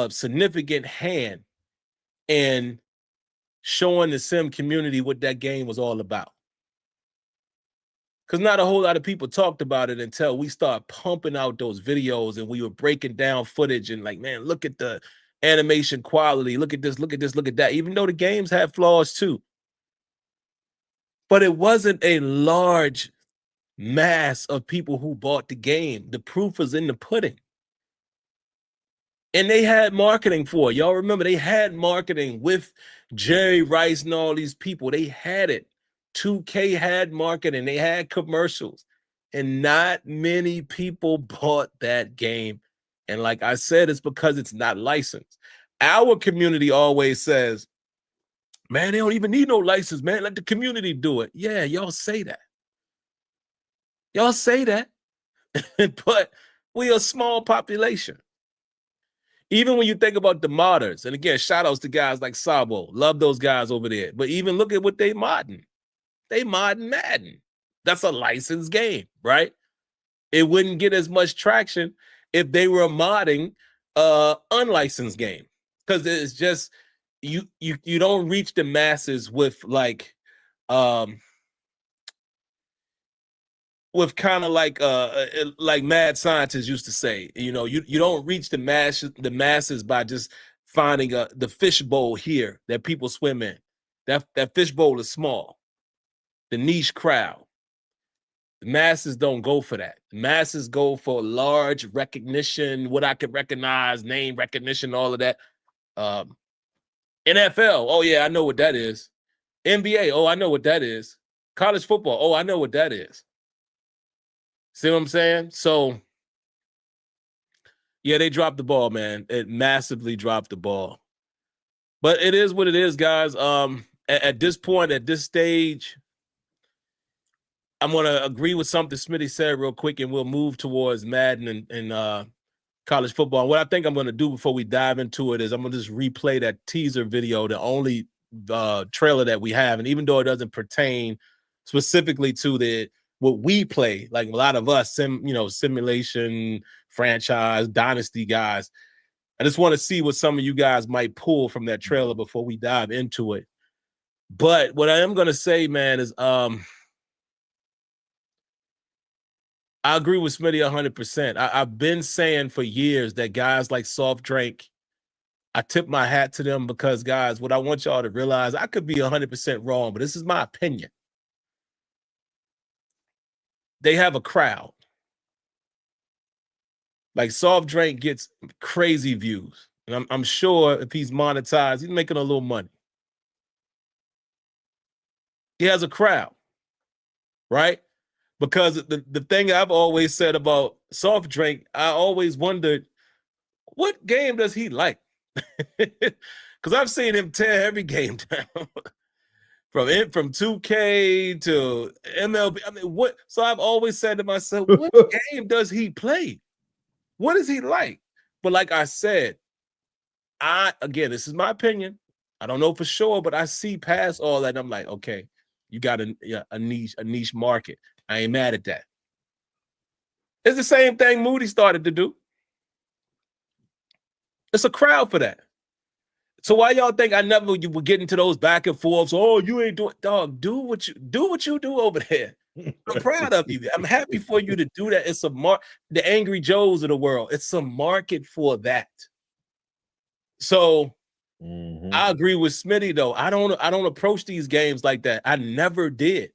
significant hand in showing the sim community what that game was all about. Because not a whole lot of people talked about it until we start pumping out those videos and we were breaking down footage and like, man, look at the animation quality. Look at this, look at this, look at that. Even though the games have flaws too. But it wasn't a large mass of people who bought the game. The proof was in the pudding. And they had marketing for it. Y'all remember they had marketing with Jerry Rice and all these people. They had it. 2K had marketing. They had commercials. And not many people bought that game. And like I said, it's because it's not licensed. Our community always says, man, they don't even need no license, man. Let the community do it. Yeah, y'all say that. Y'all say that. But we're a small population. Even when you think about the modders, and again, shout outs to guys like Sabo, love those guys over there. But even look at what they modding. They modding Madden. That's a licensed game, right? It wouldn't get as much traction if they were modding unlicensed game. Because it's just you don't reach the masses with like with kind of like mad scientists used to say, you know, you don't reach the masses by just finding the fishbowl here that people swim in. That fishbowl is small. The niche crowd. The masses don't go for that. The masses go for large recognition, what I could recognize, name recognition, all of that. NFL, oh yeah, I know what that is. NBA, oh, I know what that is. College football, oh, I know what that is. See what I'm saying? So, yeah, they dropped the ball, man. It massively dropped the ball. But it is what it is, guys. At this point, at this stage, I'm going to agree with something Smitty said real quick, and we'll move towards Madden and college football. And what I think I'm going to do before we dive into it is I'm going to just replay that teaser video, the only trailer that we have. And even though it doesn't pertain specifically to what we play, like a lot of us, simulation, franchise, dynasty guys, I just want to see what some of you guys might pull from that trailer before we dive into it. But what I am going to say, man, is I agree with Smitty 100%. I've been saying for years that guys like Soft Drink, I tip my hat to them because, guys, what I want y'all to realize, I could be 100% wrong, but this is my opinion. They have a crowd. Like Soft Drink gets crazy views. And I'm sure if he's monetized, he's making a little money. He has a crowd, right? Because the thing I've always said about Soft Drink, I always wondered, what game does he like? Because I've seen him tear every game down. From 2K to MLB. I mean, what? So I've always said to myself, what game does he play? What is he like? But like I said, again, this is my opinion. I don't know for sure, but I see past all that. And I'm like, okay, you got a niche market. I ain't mad at that. It's the same thing Moody started to do. It's a crowd for that. So why y'all think I never would get into those back and forths? Oh, you ain't doing, dog. Do what you do over there. I'm proud of you. I'm happy for you to do that. It's the Angry Joes of the world. It's a market for that. So I agree with Smitty though. I don't approach these games like that. I never did.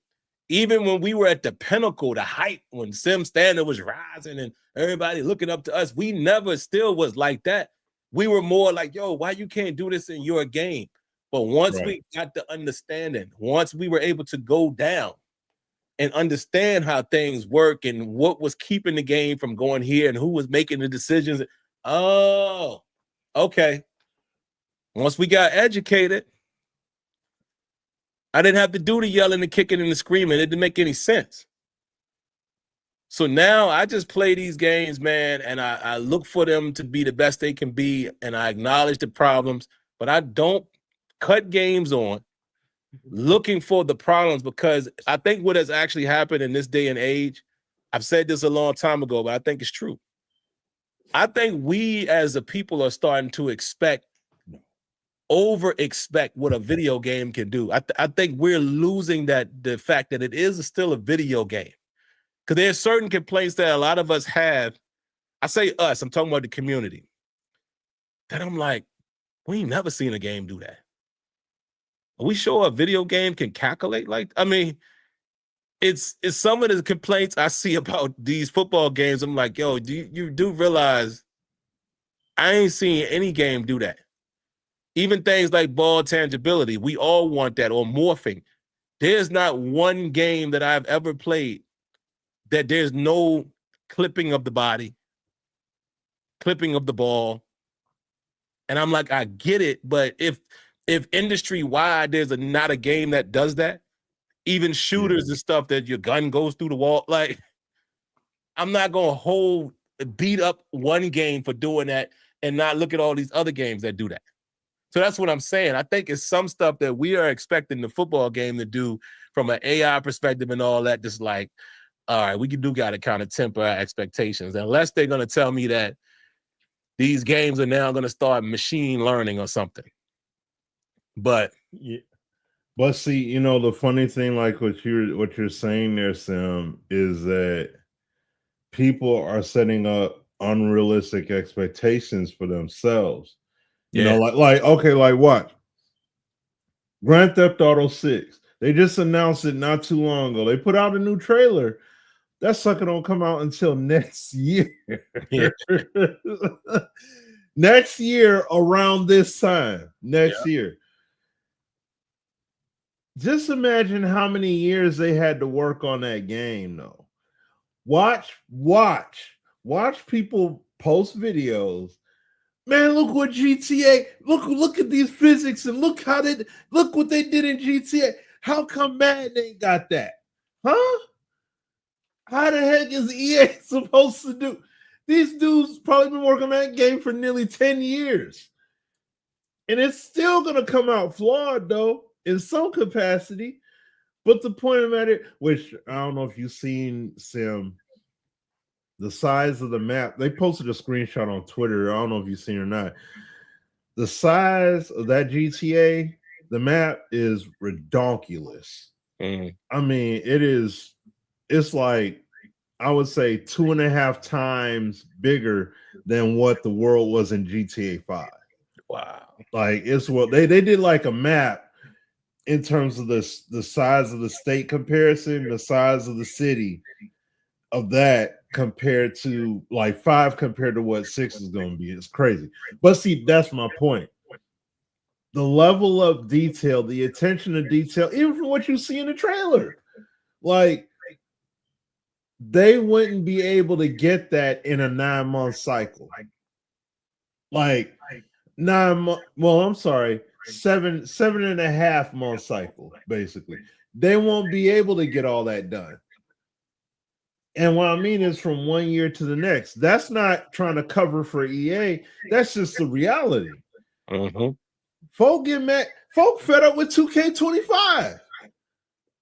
Even when we were at the pinnacle, the height, when Sim Standard was rising and everybody looking up to us, we never still was like that. We were more like, yo, why you can't do this in your game? But once we got the understanding, once we were able to go down and understand how things work and what was keeping the game from going here and who was making the decisions. Oh, okay. Once we got educated, I didn't have to do the yelling, the kicking, and the screaming. It didn't make any sense. So now I just play these games, man, and I look for them to be the best they can be, and I acknowledge the problems, but I don't cut games on looking for the problems, because I think what has actually happened in this day and age, I've said this a long time ago, but I think it's true. I think we as a people are starting to expect over expect what a video game can do. I think we're losing the fact that it is still a video game. Because there's certain complaints that a lot of us have. I say us, I'm talking about the community. That I'm like, we ain't never seen a game do that. Are we sure a video game can calculate like, I mean, it's some of the complaints I see about these football games. I'm like, yo, you do realize I ain't seen any game do that. Even things like ball tangibility, we all want that, or morphing. There's not one game that I've ever played that there's no clipping of the body, clipping of the ball. And I'm like, I get it, but if industry-wide there's not a game that does that, even shooters and stuff that your gun goes through the wall, like, I'm not gonna beat up one game for doing that and not look at all these other games that do that. So that's what I'm saying. I think it's some stuff that we are expecting the football game to do from an AI perspective and all that. Just like, all right, we got to kind of temper our expectations, unless they're going to tell me that these games are now going to start machine learning or something. But yeah. But see, you know, the funny thing, like what you're saying there, Sim, is that people are setting up unrealistic expectations for themselves. You know, like okay, like what? Grand Theft Auto 6. They just announced it not too long ago. They put out a new trailer. That sucker don't come out until next year. Yeah. Next year around this time. Next year. Just imagine how many years they had to work on that game, though. Watch people post videos. Man, look what GTA. Look at these physics and look what they did in GTA. How come Madden ain't got that? Huh? How the heck is EA supposed to do? These dudes probably been working on that game for nearly 10 years. And it's still gonna come out flawed, though, in some capacity. But the point of the matter, which I don't know if you've seen, Sim, the size of the map. They posted a screenshot on Twitter. I don't know if you've seen it or not. The size of that GTA, the map is redonkulous. I mean, it's like, I would say 2.5 times bigger than what the world was in GTA 5. Wow. Like, it's what they did, like a map in terms of the size of the state comparison, the size of the city of that compared to like 5 compared to what 6 is going to be. It's crazy. But see, that's my point. The level of detail, the attention to detail, even from what you see in the trailer, like, they wouldn't be able to get that in a 9-month cycle. Like 9 months. Well, I'm sorry, 7.5 month cycle, basically. They won't be able to get all that done. And what I mean is from 1 year to the next. That's not trying to cover for EA. That's just the reality. Folk get mad. Folk fed up with 2K25.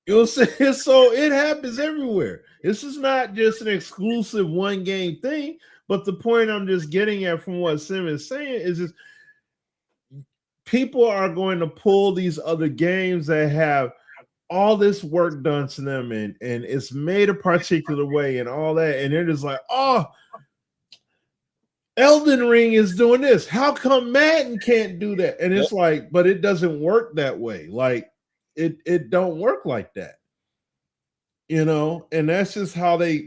You know what I'm saying? So it happens everywhere. This is not just an exclusive one game thing. But the point I'm just getting at from what Sim is saying is just people are going to pull these other games that have all this work done to them and it's made a particular way and all that. And they're just like, oh, Elden Ring is doing this. How come Madden can't do that? And it's like, but it doesn't work that way. Like it don't work like that. You know, and that's just how they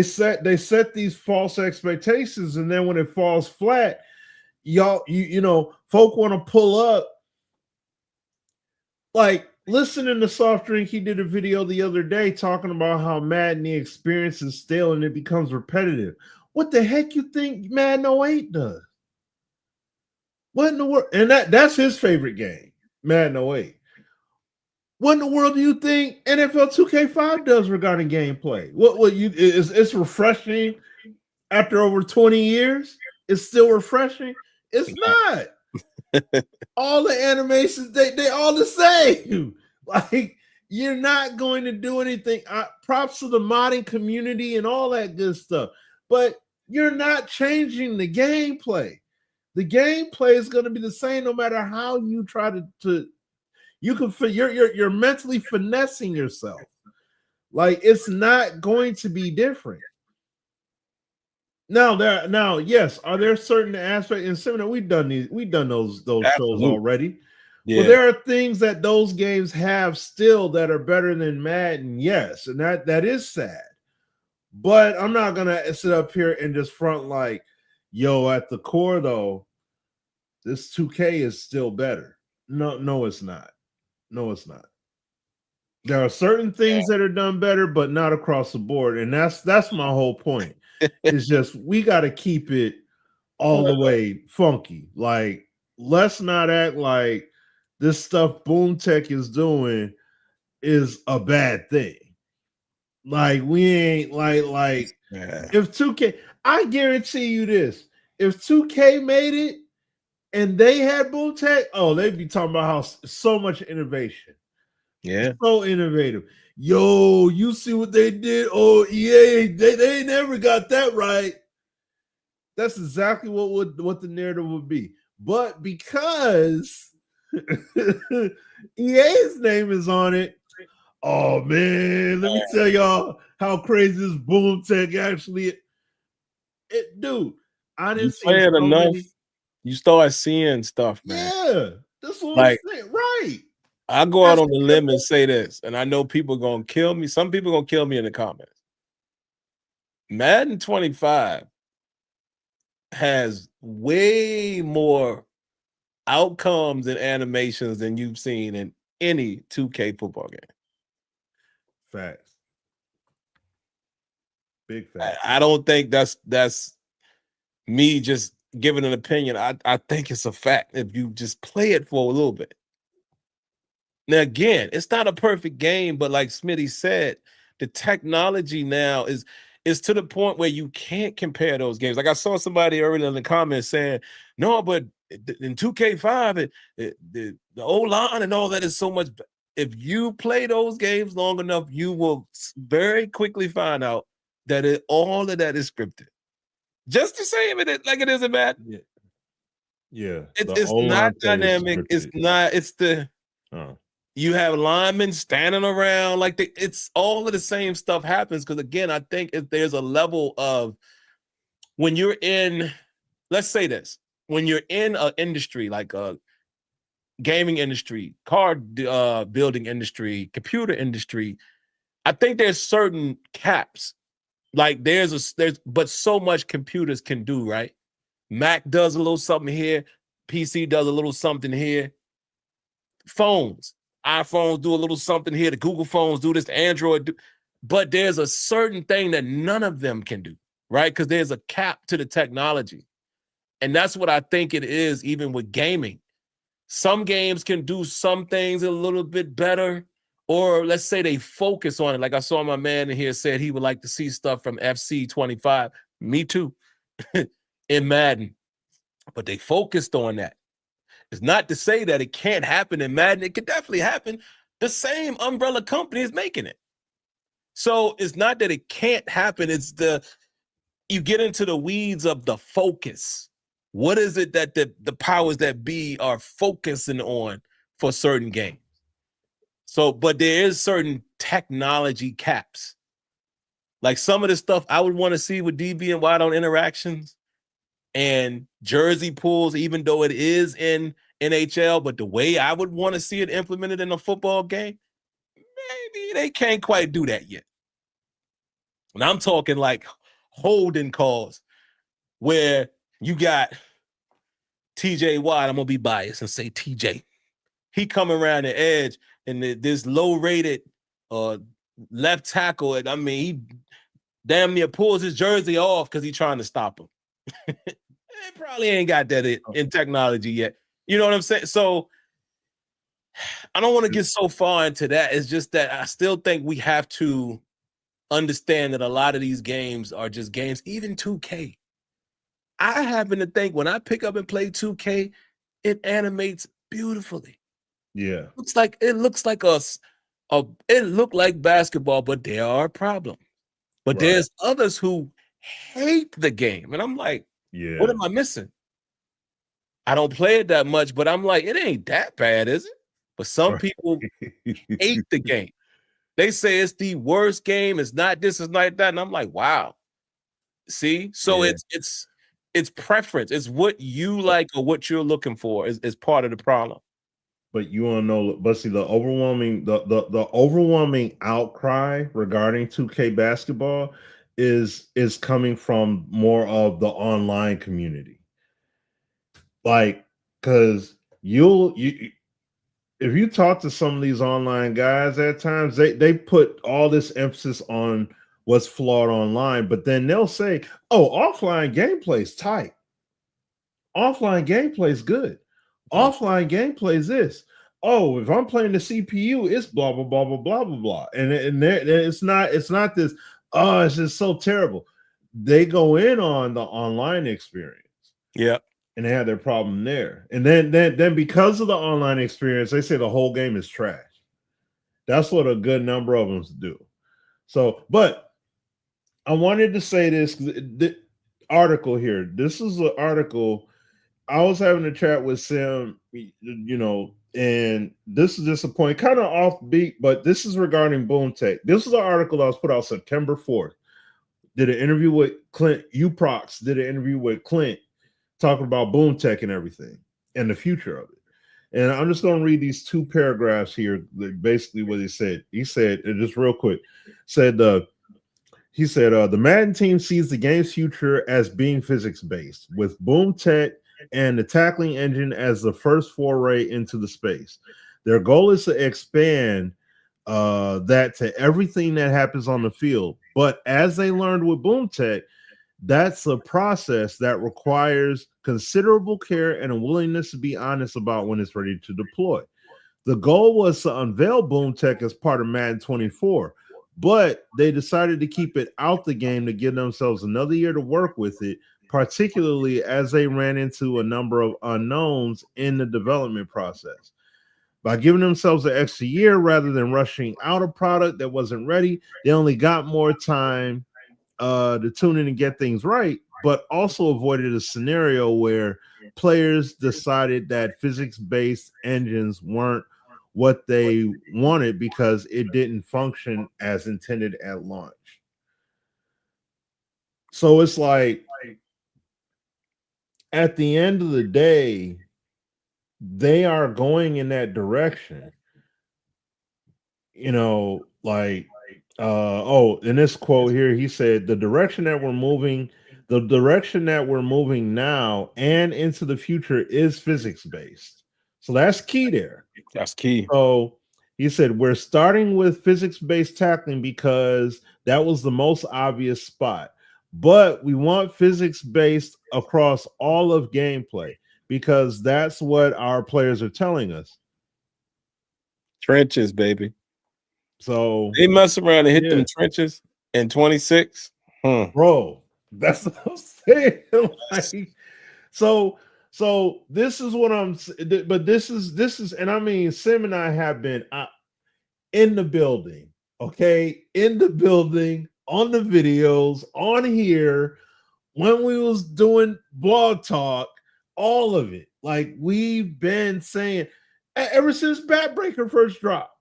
set these false expectations. And then when it falls flat, you know, folk want to pull up. Like, listening to Soft Drink, he did a video the other day talking about how Madden, the experience is stale and it becomes repetitive. What the heck you think Madden 08 does? What in the world? And that's his favorite game, Madden 08. What in the world do you think NFL 2K5 does regarding gameplay? It's refreshing after over 20 years? It's still refreshing? It's not. All the animations, they all the same. Like, you're not going to do anything. Props to the modding community and all that good stuff. But you're not changing the gameplay. The gameplay is going to be the same no matter how you try to you can you're mentally finessing yourself. Like it's not going to be different. Now, yes, are there certain aspects in Similar? We've done those shows already. Yeah. Well, there are things that those games have still that are better than Madden, yes, and that is sad. But I'm not gonna sit up here and just front like, yo, at the core though, this 2K is still better. No, it's not. No, it's not. There are certain things that are done better, but not across the board, and that's my whole point. It's just we got to keep it all the way funky. Like, let's not act like this stuff Boom Tech is doing is a bad thing. Like, we ain't like if 2K, I guarantee you this: if 2K made it and they had Boom Tech, oh, they'd be talking about how so much innovation. Yeah, so innovative. Yo, you see what they did? Oh, EA, they never got that right. That's exactly what the narrative would be. But because EA's name is on it, oh man, let me tell y'all how crazy this Boom Tech actually is. Dude, I didn't see it enough. You start seeing stuff, man. Yeah, that's what I'm saying. Right. I go out on the limb and say this, and I know people are going to kill me. Some people are going to kill me in the comments. Madden 25 has way more outcomes and animations than you've seen in any 2K football game. Facts. Big facts. I don't think that's me just giving an opinion. I think it's a fact if you just play it for a little bit. Now, again, it's not a perfect game, but like Smitty said, the technology now is to the point where you can't compare those games. Like I saw somebody earlier in the comments saying, no, but in 2K5, the O-line and all that is so much. If you play those games long enough, you will very quickly find out that all of that is scripted. Just the same like it is in Madden. Yeah. It's not dynamic. It's not. It's the. You have linemen standing around like it's all of the same stuff happens because again, I think if there's a level of when you're in, let's say this, when you're in an industry like a gaming industry, car building industry, computer industry, I think there's certain caps. Like there's but so much computers can do, right? Mac does a little something here, PC does a little something here, phones. iPhones do a little something here. The Google phones do this. The Android do. But there's a certain thing that none of them can do, right? Because there's a cap to the technology. And that's what I think it is even with gaming. Some games can do some things a little bit better, or let's say they focus on it. Like I saw my man in here said he would like to see stuff from FC25. Me too, in Madden. But they focused on that. It's not to say that it can't happen in Madden. It could definitely happen. The same umbrella company is making it. So it's not that it can't happen. It's you get into the weeds of the focus. What is it that the powers that be are focusing on for certain games? So, but there is certain technology caps. Like some of the stuff I would want to see with DB and wide on interactions and jersey pulls, even though it is in NHL, but the way I would want to see it implemented in a football game, maybe they can't quite do that yet. And I'm talking like holding calls where you got TJ Watt. I'm going to be biased and say TJ. He coming around the edge and this low-rated left tackle, I mean, he damn near pulls his jersey off because he's trying to stop him. They probably ain't got that in technology yet. You know what I'm saying? So I don't want to get so far into that. It's just that I still think we have to understand that a lot of these games are just games, even 2K. I happen to think when I pick up and play 2K, it animates beautifully. Yeah. It looks like it looked like basketball, but there are problems. But there's others who hate the game. And I'm like, what am I missing? I don't play it that much, but I'm like, it ain't that bad, is it? But some people hate the game. They say it's the worst game. It's not this, it's not that. And I'm like, wow. See? So it's preference. It's what you like or what you're looking for is part of the problem. But you want to know, but see, the overwhelming outcry regarding 2K basketball is coming from more of the online community. Like, because you if you talk to some of these online guys at times, they put all this emphasis on what's flawed online, but then they'll say, oh, offline gameplay is tight. Offline gameplay is good. Offline gameplay is this. Oh, if I'm playing the CPU, it's blah blah blah blah blah blah blah. And it's not this, oh, it's just so terrible. They go in on the online experience. Yeah. And they have their problem there. And then because of the online experience, they say the whole game is trash. That's what a good number of them do. So, but I wanted to say this the article here. This is an article. I was having a chat with Sim, and this is just a point, kind of offbeat, but this is regarding Boom Tech. This is an article that was put out September 4th. Did an interview with Clint. Uprox did an interview with Clint talking about Boom Tech and everything and the future of it. And I'm just going to read these two paragraphs here. Basically what he said. He said, and just real quick, he said, the Madden team sees the game's future as being physics-based, with Boom Tech and the tackling engine as the first foray into the space. Their goal is to expand that to everything that happens on the field. But as they learned with Boom Tech, that's a process that requires considerable care and a willingness to be honest about when it's ready to deploy. The goal was to unveil Boom Tech as part of Madden 24, but they decided to keep it out the game to give themselves another year to work with it, particularly as they ran into a number of unknowns in the development process. By giving themselves an extra year rather than rushing out a product that wasn't ready, they only got more time to tune in and get things right, but also avoided a scenario where players decided that physics-based engines weren't what they wanted because it didn't function as intended at launch. So it's like, at the end of the day, they are going in that direction. In this quote here, he said, the direction that we're moving now and into the future is physics-based. So that's key there. That's key. So he said, we're starting with physics-based tackling because that was the most obvious spot. But we want physics-based across all of gameplay because that's what our players are telling us. Trenches, baby. So they mess around and hit them trenches in 26. Bro, that's what I'm saying. Like, so this is what I'm, but this is, and I mean, Sim and I have been in the building, okay, in the building, on the videos, on here, when we was doing blog talk, all of it. Like, we've been saying ever since Backbreaker first dropped.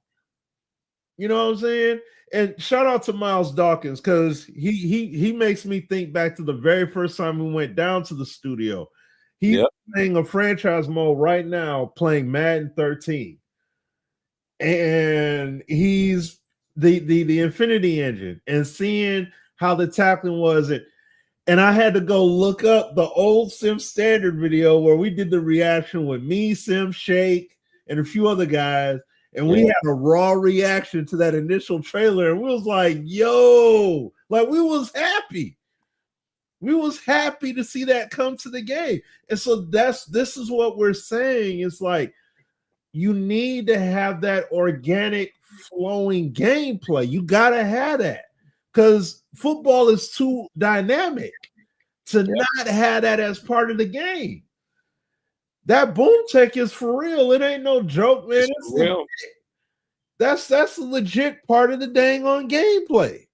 You know what I'm saying? And shout out to Miles Dawkins, because he makes me think back to the very first time we went down to the studio. He's playing a franchise mode right now, playing Madden 13. And he's the Infinity engine and seeing how the tackling was. And I had to go look up the old Sim Standard video where we did the reaction with me, Sim, Shake, and a few other guys. And we had a raw reaction to that initial trailer. And we was like, yo, like, we was happy. We was happy to see that come to the game. And so this is what we're saying. It's like, you need to have that organic flowing gameplay. You got to have that, because football is too dynamic to not have that as part of the game. That Boom Tech is for real. It ain't no joke, man. It's real. That's a legit part of the dang on gameplay.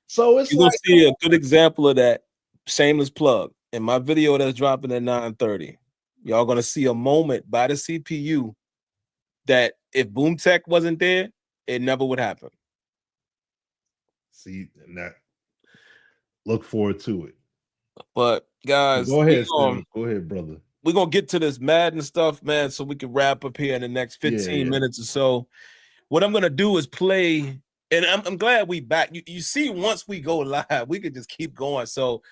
So it's you'll see a good example of that. Shameless plug in my video that's dropping at 9:30. Y'all gonna see a moment by the CPU that if Boom Tech wasn't there, it never would happen. See, and that look forward to it. But guys, go ahead, Go ahead, brother. We're gonna get to this Madden stuff, man, so we can wrap up here in the next 15 minutes or so. What I'm gonna do is play, and I'm glad we back. You see, once we go live, we could just keep going. So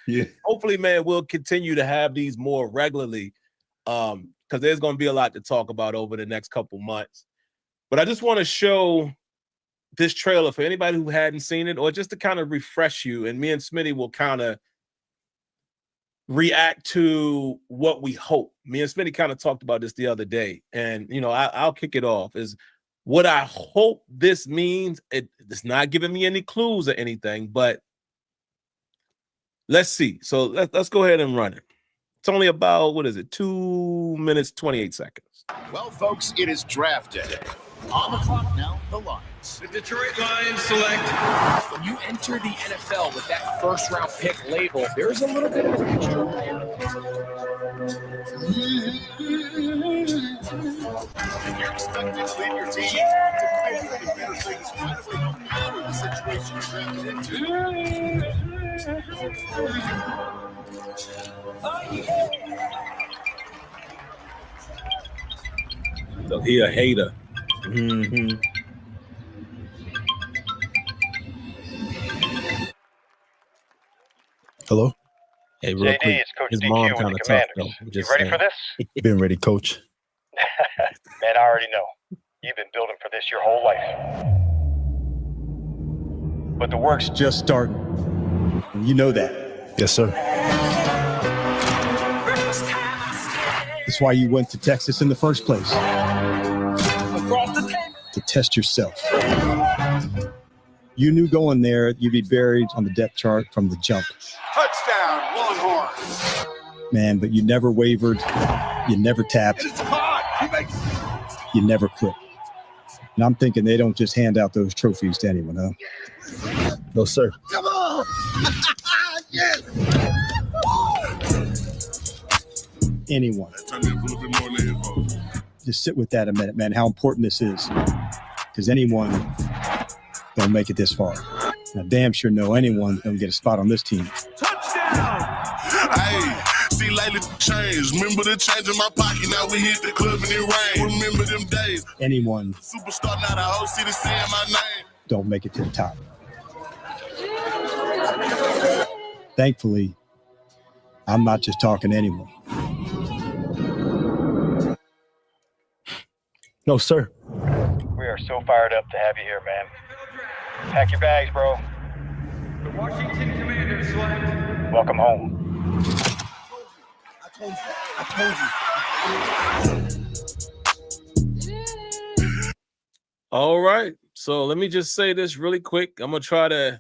hopefully, man, we'll continue to have these more regularly. Because there's gonna be a lot to talk about over the next couple months. But I just want to show this trailer for anybody who hadn't seen it, or just to kind of refresh you. And me and Smitty will kind of react to what we hope. Me and Smitty kind of talked about this the other day, and I'll kick it off. Is what I hope this means. It's not giving me any clues or anything, but let's see. So let's go ahead and run it. It's only about, 2 minutes, 28 seconds. Well, folks, it is draft day. On the clock now, the Lions. The Detroit Lions select. When you enter the NFL with that first-round pick label, there's a little bit of extra. And you're expected to lead your team to bigger and better things, finally, no matter the situation you're into. So he a hater. Hello? Hey, real quick. It's Coach His DQ mom with kind the of tough, Commanders. though. You ready for this? Been ready, Coach. Man, I already know. You've been building for this your whole life. But the work's Just starting. And you know that. Yes, sir. That's why you went to Texas in the first place. To test yourself. You knew going there you'd be buried on the depth chart from the jump. Touchdown, Longhorn. Man, but you never wavered. You never tapped. You never quit. And I'm thinking they don't just hand out those trophies to anyone, huh? No, sir. Come on! Yes! Anyone. Just sit with that a minute, man, how important this is. Because anyone don't make it this far. And I damn sure know anyone don't get a spot on this team. Touchdown! Hey, see lately changed. Remember the change in my pocket. Now we hit the club and it rain. Remember them days. Anyone Superstar, now the whole city saying my name. don't make it to the top. Thankfully, I'm not just talking to anyone. No, sir. We are so fired up to have you here, man. Pack your bags, bro. The Washington Commanders select. Welcome home. I told you. All right. So let me just say this really quick. I'm going to try to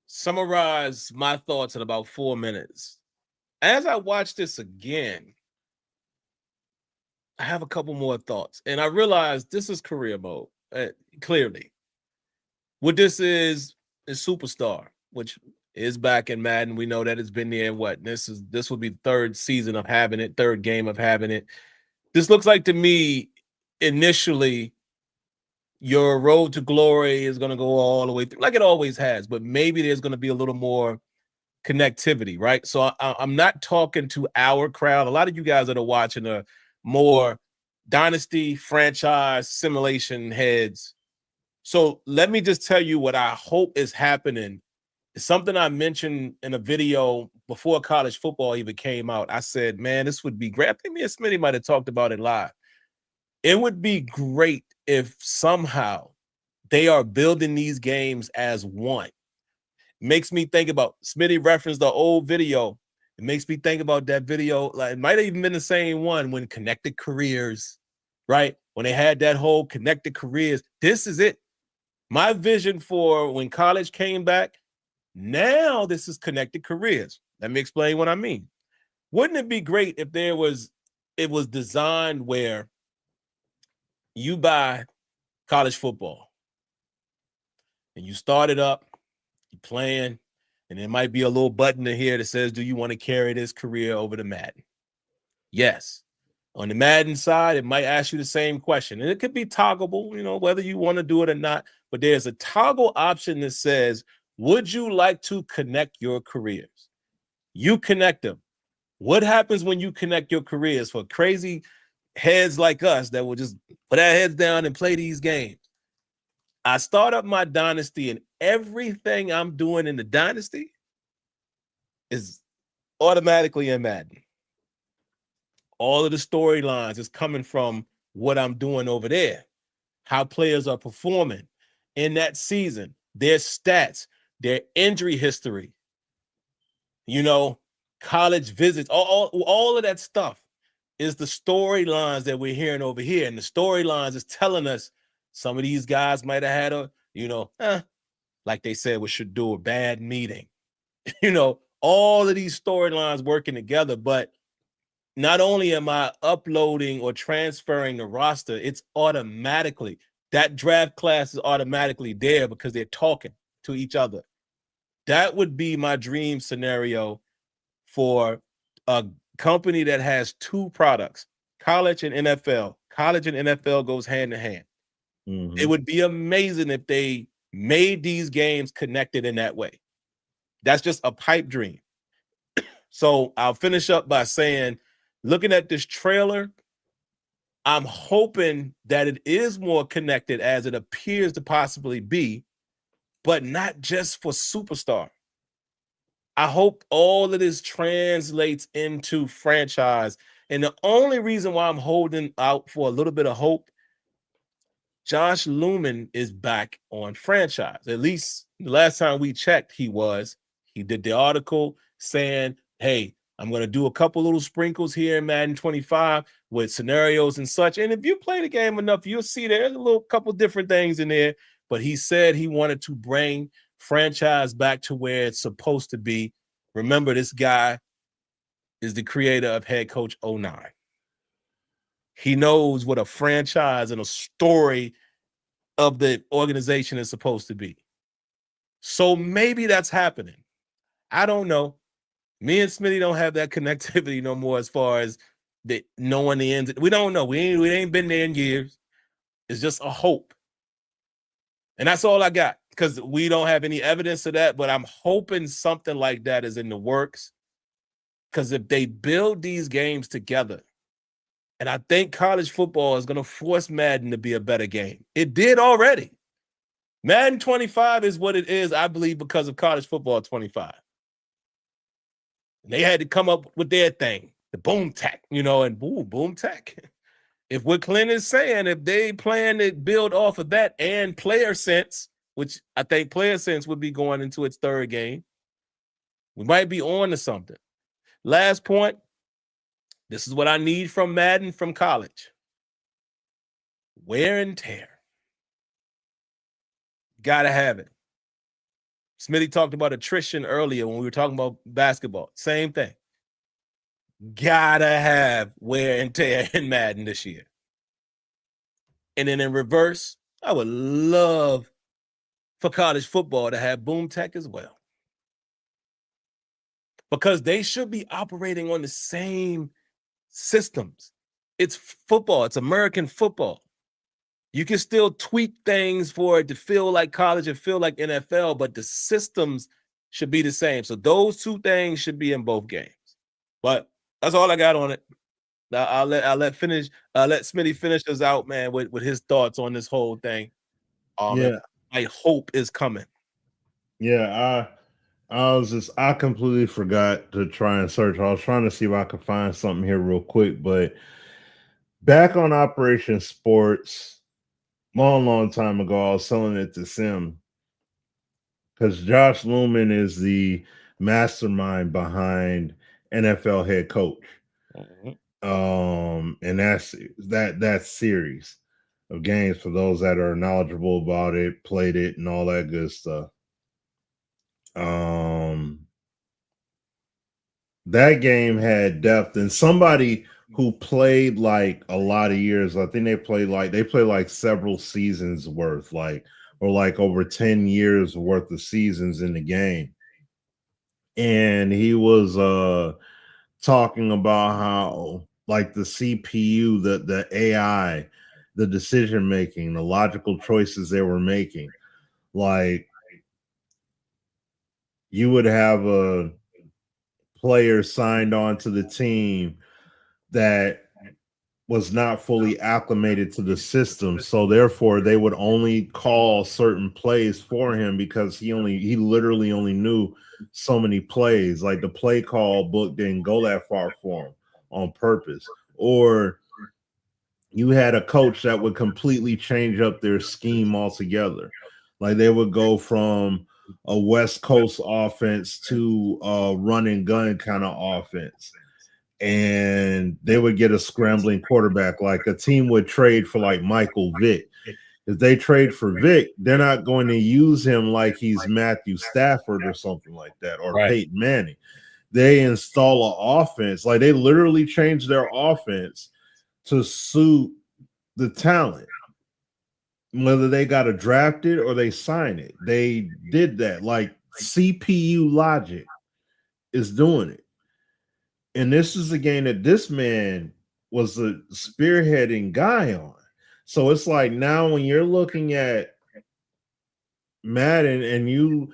summarize my thoughts in about 4 minutes. As I watch this again, I have a couple more thoughts. And I realize this is career mode, clearly. What this is Superstar, which is back in Madden. We know that it's been there. This will be the third season of having it, third game of having it. This looks like to me, initially, your road to glory is going to go all the way through, like it always has, but maybe there's going to be a little more connectivity, right? So I'm not talking to our crowd. A lot of you guys that are watching are more dynasty, franchise, simulation heads. So let me just tell you what I hope is happening. It's something I mentioned in a video before college football even came out. I said, man, this would be great. I think me and Smitty might have talked about it live. It would be great if somehow they are building these games as one. Makes me think about, Smitty referenced the old video. It makes me think about that video. Like, it might have even been the same one when Connected Careers, right? When they had that whole Connected Careers. This is it. My vision for when college came back, now this is Connected Careers. Let me explain what I mean. Wouldn't it be great if it was designed where you buy college football and you start it up, you playing, and there might be a little button in here that says, do you want to carry this career over to Madden? Yes. On the Madden side, it might ask you the same question. And it could be toggleable, whether you want to do it or not. But there's a toggle option that says, would you like to connect your careers? You connect them. What happens when you connect your careers for crazy heads like us that will just put our heads down and play these games? I start up my dynasty, and everything I'm doing in the dynasty is automatically in Madden. All of the storylines is coming from what I'm doing over there, how players are performing in that season, their stats, their injury history, college visits, all of that stuff is the storylines that we're hearing over here. And the storylines is telling us some of these guys might have had a, like they said, we should do a bad meeting. All of these storylines working together. But not only am I uploading or transferring the roster, it's automatically, that draft class is automatically there because they're talking to each other. That would be my dream scenario for a company that has two products, college and NFL. College and NFL goes hand in hand. Mm-hmm. It would be amazing if they made these games connected in that way. That's just a pipe dream. So I'll finish up by saying, looking at this trailer, I'm hoping that it is more connected as it appears to possibly be, but not just for Superstar. I hope all of this translates into franchise. And the only reason why I'm holding out for a little bit of hope, Josh Lumen is back on franchise. At least the last time we checked, he was. He did the article saying, hey, I'm going to do a couple little sprinkles here in Madden 25 with scenarios and such. And if you play the game enough, you'll see there's a little couple different things in there. But he said he wanted to bring franchise back to where it's supposed to be. Remember, this guy is the creator of Head Coach 09. He knows what a franchise and a story of the organization is supposed to be. So maybe that's happening. I don't know. Me and Smitty don't have that connectivity no more as far as knowing the ends. We don't know. We ain't been there in years. It's just a hope. And that's all I got because we don't have any evidence of that, but I'm hoping something like that is in the works because if they build these games together, and I think college football is going to force Madden to be a better game. It did already. Madden 25 is what it is, I believe, because of college football 25. They had to come up with their thing, the boom tech, and boom tech. If what Clint is saying, if they plan to build off of that and player sense, which I think player sense would be going into its third game, we might be on to something. Last point, this is what I need from Madden from college. Wear and tear. Gotta have it. Smitty talked about attrition earlier when we were talking about basketball. Same thing. Gotta have wear and tear in Madden this year. And then in reverse, I would love for college football to have boom tech as well. Because they should be operating on the same systems. It's football. It's American football. You can still tweak things for it to feel like college and feel like NFL, but the systems should be the same. So those two things should be in both games. But that's all I got on it. I'll let Smitty finish us out, man, with his thoughts on this whole thing. I hope is coming. Yeah, I completely forgot to try and search. I was trying to see if I could find something here real quick, but back on Operation Sports, long time ago, I was selling it to Sim because Josh Lumen is the mastermind behind NFL Head Coach. Mm-hmm. And that's that series of games for those that are knowledgeable about it, played it, and all that good stuff. That game had depth, and somebody who played like a lot of years, I think they play like several seasons worth, or over 10 years worth of seasons in the game. And he was talking about how like the CPU, the AI, the decision making, the logical choices they were making. Like, you would have a player signed on to the team that was not fully acclimated to the system, so therefore they would only call certain plays for him because he literally only knew so many plays. Like, the play call book didn't go that far for him on purpose. Or you had a coach that would completely change up their scheme altogether. Like, they would go from a West Coast offense to a run and gun kind of offense, and they would get a scrambling quarterback. Like, a team would trade for like Michael Vick. If they trade for Vick, they're not going to use him like he's Matthew Stafford or something like that, or Peyton Manning. They install an offense. Like, they literally change their offense to suit the talent, whether they got it drafted or they sign it. They did that. Like, CPU logic is doing it. And this is a game that this man was the spearheading guy on. So it's like, now when you're looking at Madden and you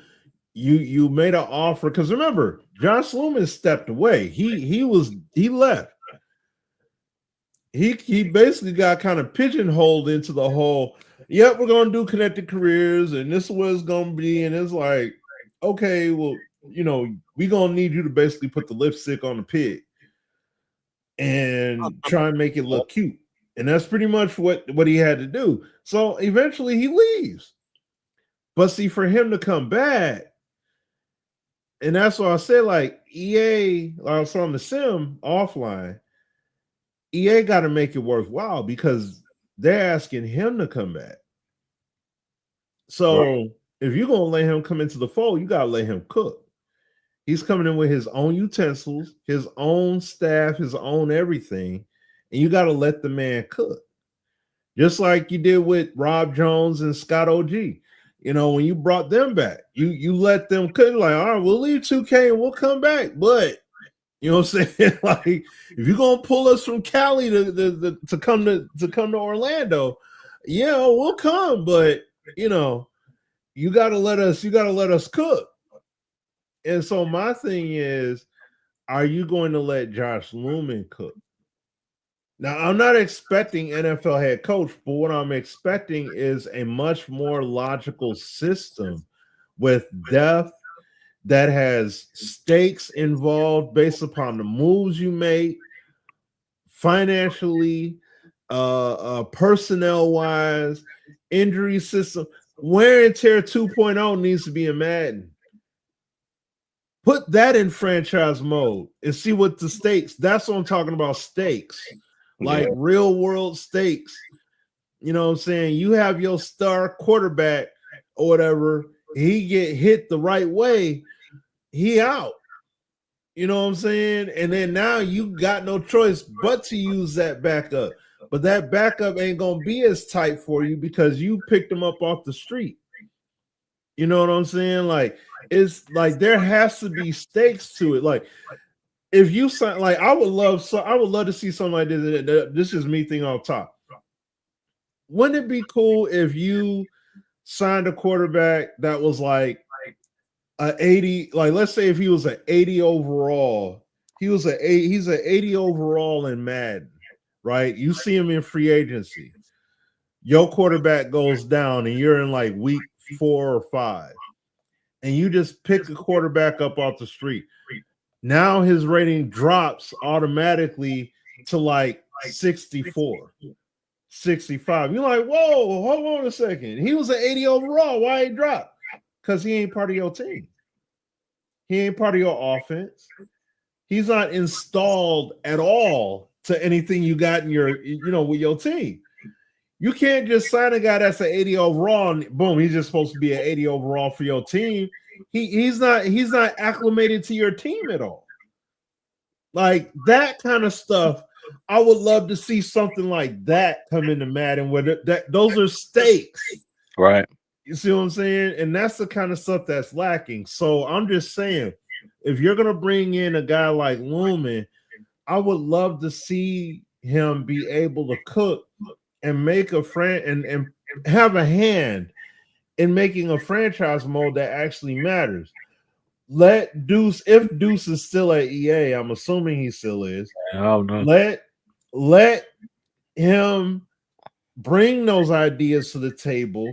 made an offer, because remember, Josh Loomis stepped away. He left. He basically got kind of pigeonholed into the whole, yep, we're going to do connected careers, and this is what it's going to be. And it's like, okay, well, we're going to need you to basically put the lipstick on the pig and try and make it look cute. And that's pretty much what he had to do. So eventually he leaves. But see, for him to come back, and that's why I said, like, EA, I was on the Sim offline, EA got to make it worthwhile because they're asking him to come back. So if you're going to let him come into the fold, you got to let him cook. He's coming in with his own utensils, his own staff, his own everything, and you got to let the man cook. Just like you did with Rob Jones and Scott OG. When you brought them back, you let them cook. Like, all right, we'll leave 2K and we'll come back. But, you know what I'm saying? Like, if you're going to pull us from Cali to come to Orlando, yeah, we'll come. But, you got to let us cook. And so my thing is, are you going to let Josh Loomis cook? Now, I'm not expecting NFL head coach, but what I'm expecting is a much more logical system with depth that has stakes involved based upon the moves you make, financially, personnel-wise, injury system. Wear and tear 2.0 needs to be in Madden. Put that in franchise mode and see what the stakes. That's what I'm talking about, stakes. Like real world stakes. You know what I'm saying? You have your star quarterback or whatever. He get hit the right way. He out. You know what I'm saying? And then now you got no choice but to use that backup. But that backup ain't going to be as tight for you because you picked him up off the street. You know what I'm saying? Like, it's like there has to be stakes to it. Like, if you sign, like, I would love to see something like this. This is me thinking off top. Wouldn't it be cool if you signed a quarterback that was like a 80? Like, let's say if he was an 80 overall, he's an 80 overall in Madden, right? You see him in free agency. Your quarterback goes down, and you're in like week 4 or 5, and you just pick a quarterback up off the street. Now his rating drops automatically to like 64, 65. You're like, whoa, hold on a second. He was an 80 overall. Why he dropped? Because he ain't part of your team. He ain't part of your offense. He's not installed at all to anything you got in your, with your team. You can't just sign a guy that's an 80 overall and boom, he's just supposed to be an 80 overall for your team. He's not acclimated to your team at all. Like that kind of stuff, I would love to see something like that come into Madden where those are stakes. Right. You see what I'm saying? And that's the kind of stuff that's lacking. So I'm just saying, if you're going to bring in a guy like Lumen, I would love to see him be able to cook and make a and have a hand in making a franchise mode that actually matters. Let Deuce, if Deuce is still at EA, I'm assuming he still is. Oh no. Let him bring those ideas to the table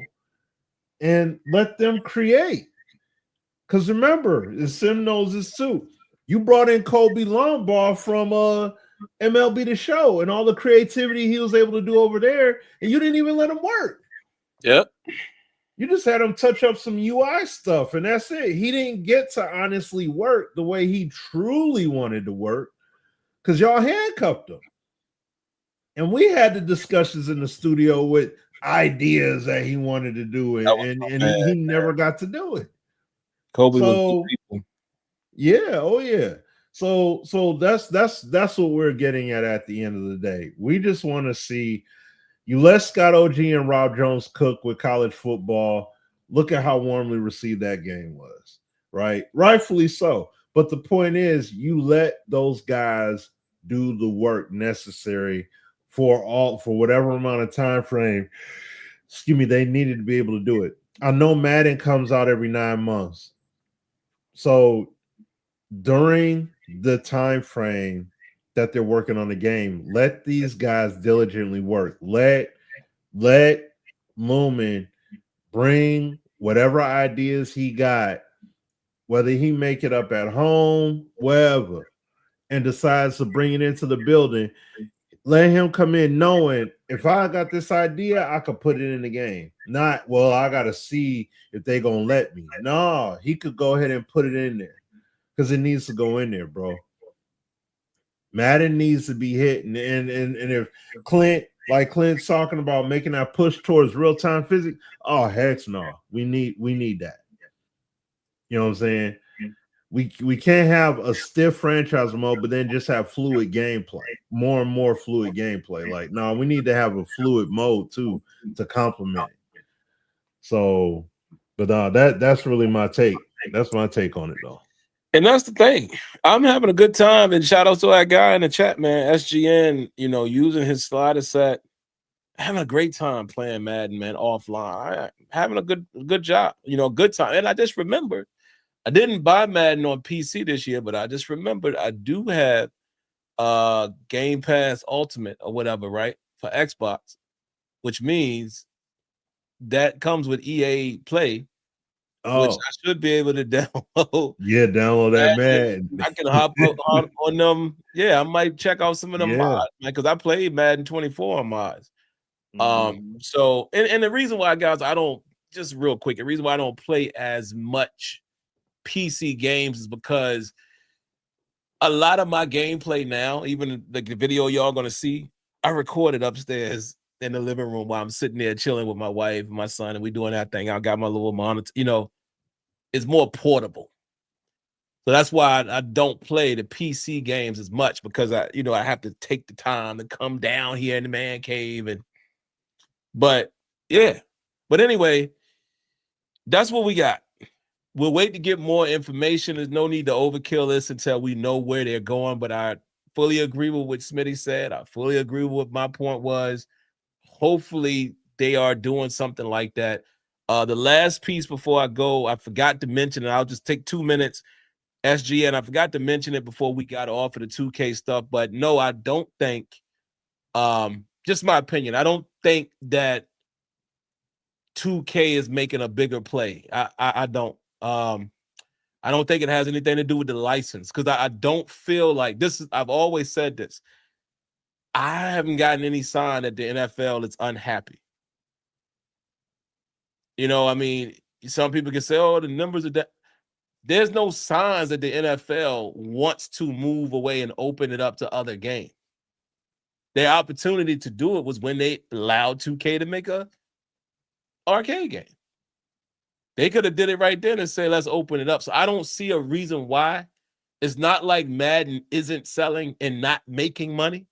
and let them create. Because remember, Sim knows this too. You brought in Kobe Lombard from MLB The Show and all the creativity he was able to do over there, and you didn't even let him work. Yep. You just had him touch up some UI stuff, and that's it. He didn't get to honestly work the way he truly wanted to work because y'all handcuffed him. And we had the discussions in the studio with ideas that he wanted to do, and he never got to do it. Kobe so, was yeah, oh yeah. So that's what we're getting at the end of the day. We just want to see you let Scott OG and Rob Jones cook with college football. Look at how warmly received that game was, right? Rightfully so. But the point is, you let those guys do the work necessary for whatever amount of time frame, they needed to be able to do it. I know Madden comes out every 9 months. So during the time frame that they're working on the game, let these guys diligently work. Let Lumen bring whatever ideas he got, whether he make it up at home, wherever, and decides to bring it into the building. Let him come in knowing if I got this idea, I could put it in the game. Not, well, I got to see if they're going to let me. No, he could go ahead and put it in there because it needs to go in there, bro. Madden needs to be hit. And if Clint's talking about making that push towards real-time physics, oh, heck no. We need that. You know what I'm saying? We can't have a stiff franchise mode, but then just have fluid gameplay, more and more fluid gameplay. Like, no, we need to have a fluid mode too to complement it. So, but that's really my take. That's my take on it, though. And that's the thing. I'm having a good time. And shout out to that guy in the chat, man. SGN, using his slider set, having a great time playing Madden, man, offline. Having a good job, good time. And I just remembered. I didn't buy Madden on PC this year, but I just remembered I do have Game Pass Ultimate or whatever, right, for Xbox, which means that comes with EA Play, which I should be able to download. Yeah, download that Madden. I can hop on them. Yeah, I might check out some of them mods, because I played Madden 24 on mods. So, and the reason why, guys, I don't, just real quick, the reason why I don't play as much PC games is because a lot of my gameplay now, even the video y'all gonna see, I recorded upstairs in the living room while I'm sitting there chilling with my wife and my son, and we doing that thing. I got my little monitor, it's more portable. So that's why I don't play the PC games as much, because I have to take the time to come down here in the man cave but anyway, that's what we got. We'll wait to get more information. There's no need to overkill this until we know where they're going. But I fully agree with what Smitty said. I fully agree with what my point was. Hopefully, they are doing something like that. The last piece before I go, I forgot to mention it. I'll just take 2 minutes. SGN, I forgot to mention it before we got off of the 2K stuff. But no, I don't think, just my opinion, I don't think that 2K is making a bigger play. I don't. I don't think it has anything to do with the license, because I don't feel like this is, I've always said this. I haven't gotten any sign that the NFL is unhappy. Some people can say, oh, the numbers are that. There's no signs that the NFL wants to move away and open it up to other games. Their opportunity to do it was when they allowed 2K to make a arcade game. They could have did it right then and say, let's open it up. So I don't see a reason why. It's not like Madden isn't selling and not making money.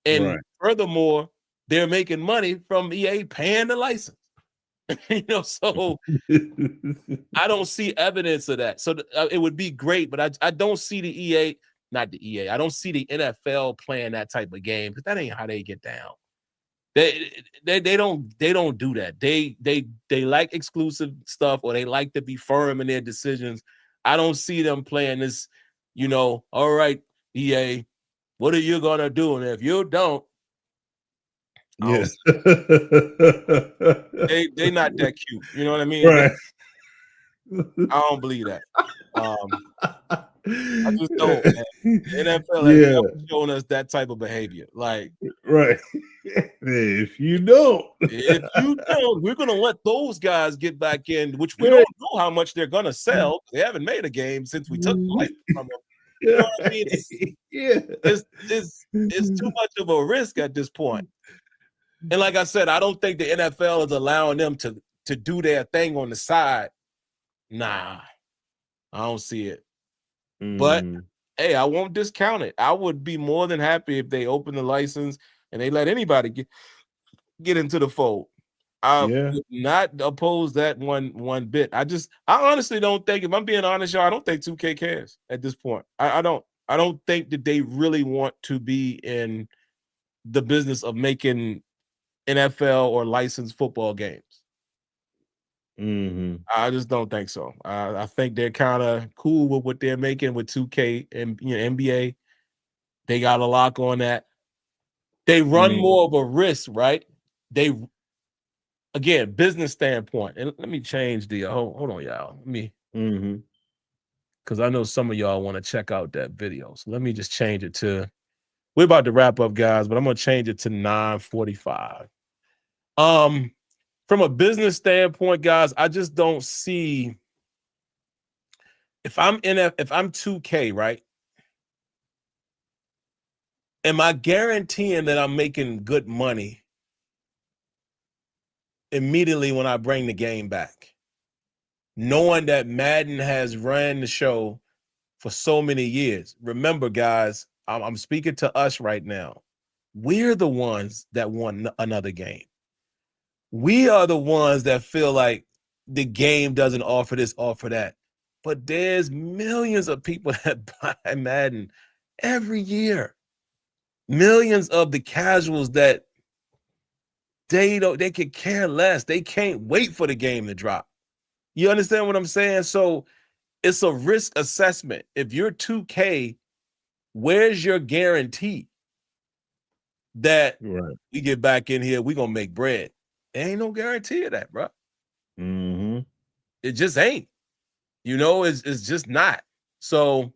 And furthermore, they're making money from EA paying the license. So I don't see evidence of that. So it would be great, but I don't see the EA. not the EA. I don't see the NFL playing that type of game because that ain't how they get down. They don't do that. They like exclusive stuff, or they like to be firm in their decisions. I don't see them playing this, all right, EA, what are you gonna do? And if you don't, Yeah. they not that cute. You know what I mean? Right. I don't believe that. I just don't, man. The NFL has never shown us that type of behavior. Like, right. If you don't, we're gonna let those guys get back in, which we don't know how much they're gonna sell. They haven't made a game since we took the license from them. You know what I mean? It's too much of a risk at this point. And like I said, I don't think the NFL is allowing them to do their thing on the side. Nah, I don't see it. But hey, I won't discount it. I would be more than happy if they open the license and they let anybody get into the fold. I would not oppose that one bit. I honestly don't think, if I'm being honest, y'all, I don't think 2K cares at this point. I don't think that they really want to be in the business of making NFL or licensed football games. I just don't think so. I think they're kind of cool with what they're making with 2K and NBA. They got a lock on that. They run more of a risk, right? Again, business standpoint. And let me change the hold on, y'all. Let me because I know some of y'all want to check out that video. So let me just change it to, we're about to wrap up, guys, but I'm gonna change it to 9:45. From a business standpoint, guys, I just don't see, if I'm 2K, right? Am I guaranteeing that I'm making good money immediately when I bring the game back? Knowing that Madden has ran the show for so many years. Remember, guys, I'm speaking to us right now. We're the ones that want another game. We are the ones that feel like the game doesn't offer this, offer that. But there's millions of people that buy Madden every year. Millions of the casuals that they could care less. They can't wait for the game to drop. You understand what I'm saying? So it's a risk assessment. If you're 2K, where's your guarantee that we get back in here, we're going to make bread? There ain't no guarantee of that, bro. It just ain't. It's just not. So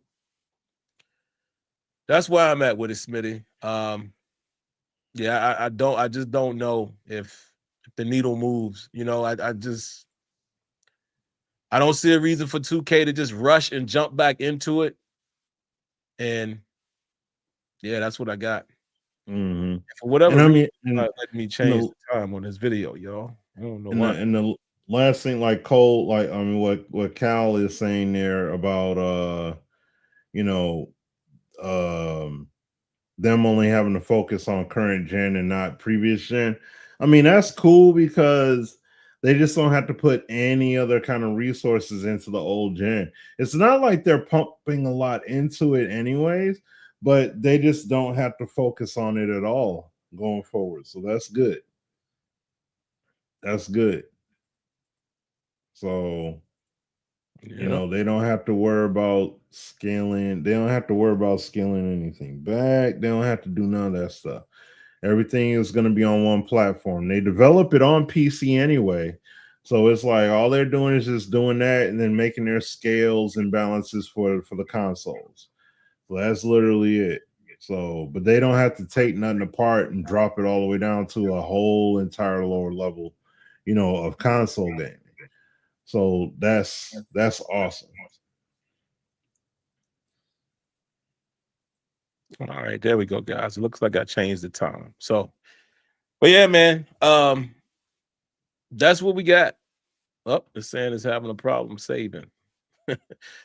that's where I'm at with it, Smitty. I just don't know if the needle moves. I don't see a reason for 2K to just rush and jump back into it. And yeah, that's what I got. For whatever reason, let me change the time on this video, y'all. I don't know why. And the last thing, like Cole, what Cal is saying there about them only having to focus on current gen and not previous gen. I mean, that's cool because they just don't have to put any other kind of resources into the old gen. It's not like they're pumping a lot into it anyways, but they just don't have to focus on it at all going forward. So that's good. That's good. So, they don't have to worry about scaling. They don't have to worry about scaling anything back. They don't have to do none of that stuff. Everything is going to be on one platform. They develop it on PC anyway. So it's like all they're doing is just doing that and then making their scales and balances for the consoles. So that's literally it. So, but they don't have to take nothing apart and drop it all the way down to a whole entire lower level, of console gaming. So that's awesome. All right, there we go, guys. It looks like I changed the time. So, but yeah, man, that's what we got. Oh, it's saying it's having a problem saving.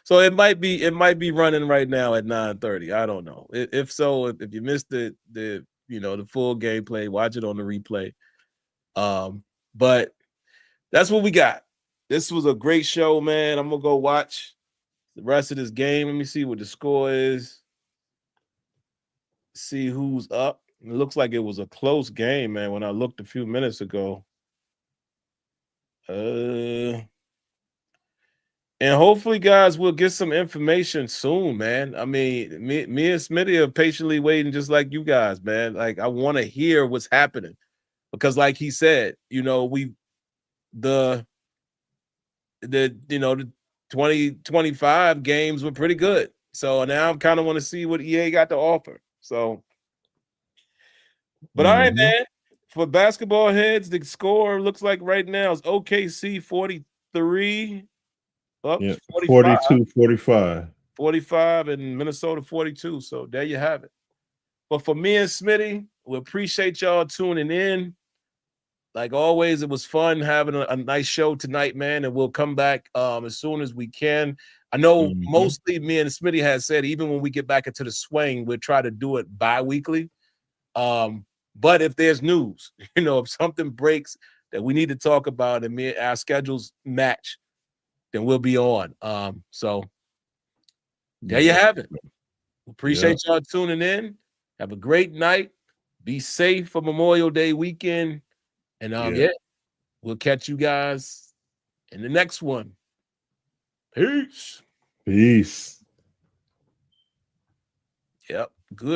So it might be running right now at 9:30. I don't know. If so, if you missed the full gameplay, watch it on the replay. But that's what we got. This was a great show, man. I'm gonna go watch the rest of this game. Let me see what the score is. see who's up. It looks like it was a close game, man, when I looked a few minutes ago. And hopefully, guys, we'll get some information soon, man. I mean, me and Smitty are patiently waiting, just like you guys, man. Like, I want to hear what's happening because, like he said, the 2025 games were pretty good. So now I kind of want to see what EA got to offer. So, but all right, man. For basketball heads, the score looks like right now is OKC 43. Up 42, 45. 45 and Minnesota 42. So there you have it. But for me and Smitty, we appreciate y'all tuning in. Like always, it was fun having a nice show tonight, man. And we'll come back as soon as we can. I know mostly me and Smitty has said, even when we get back into the swing, we'll try to do it bi-weekly. But if there's news, if something breaks that we need to talk about and our schedules match, then we'll be on. So there you have it. Appreciate y'all tuning in. Have a great night. Be safe for Memorial Day weekend. And we'll catch you guys in the next one. Peace. Peace. Yep.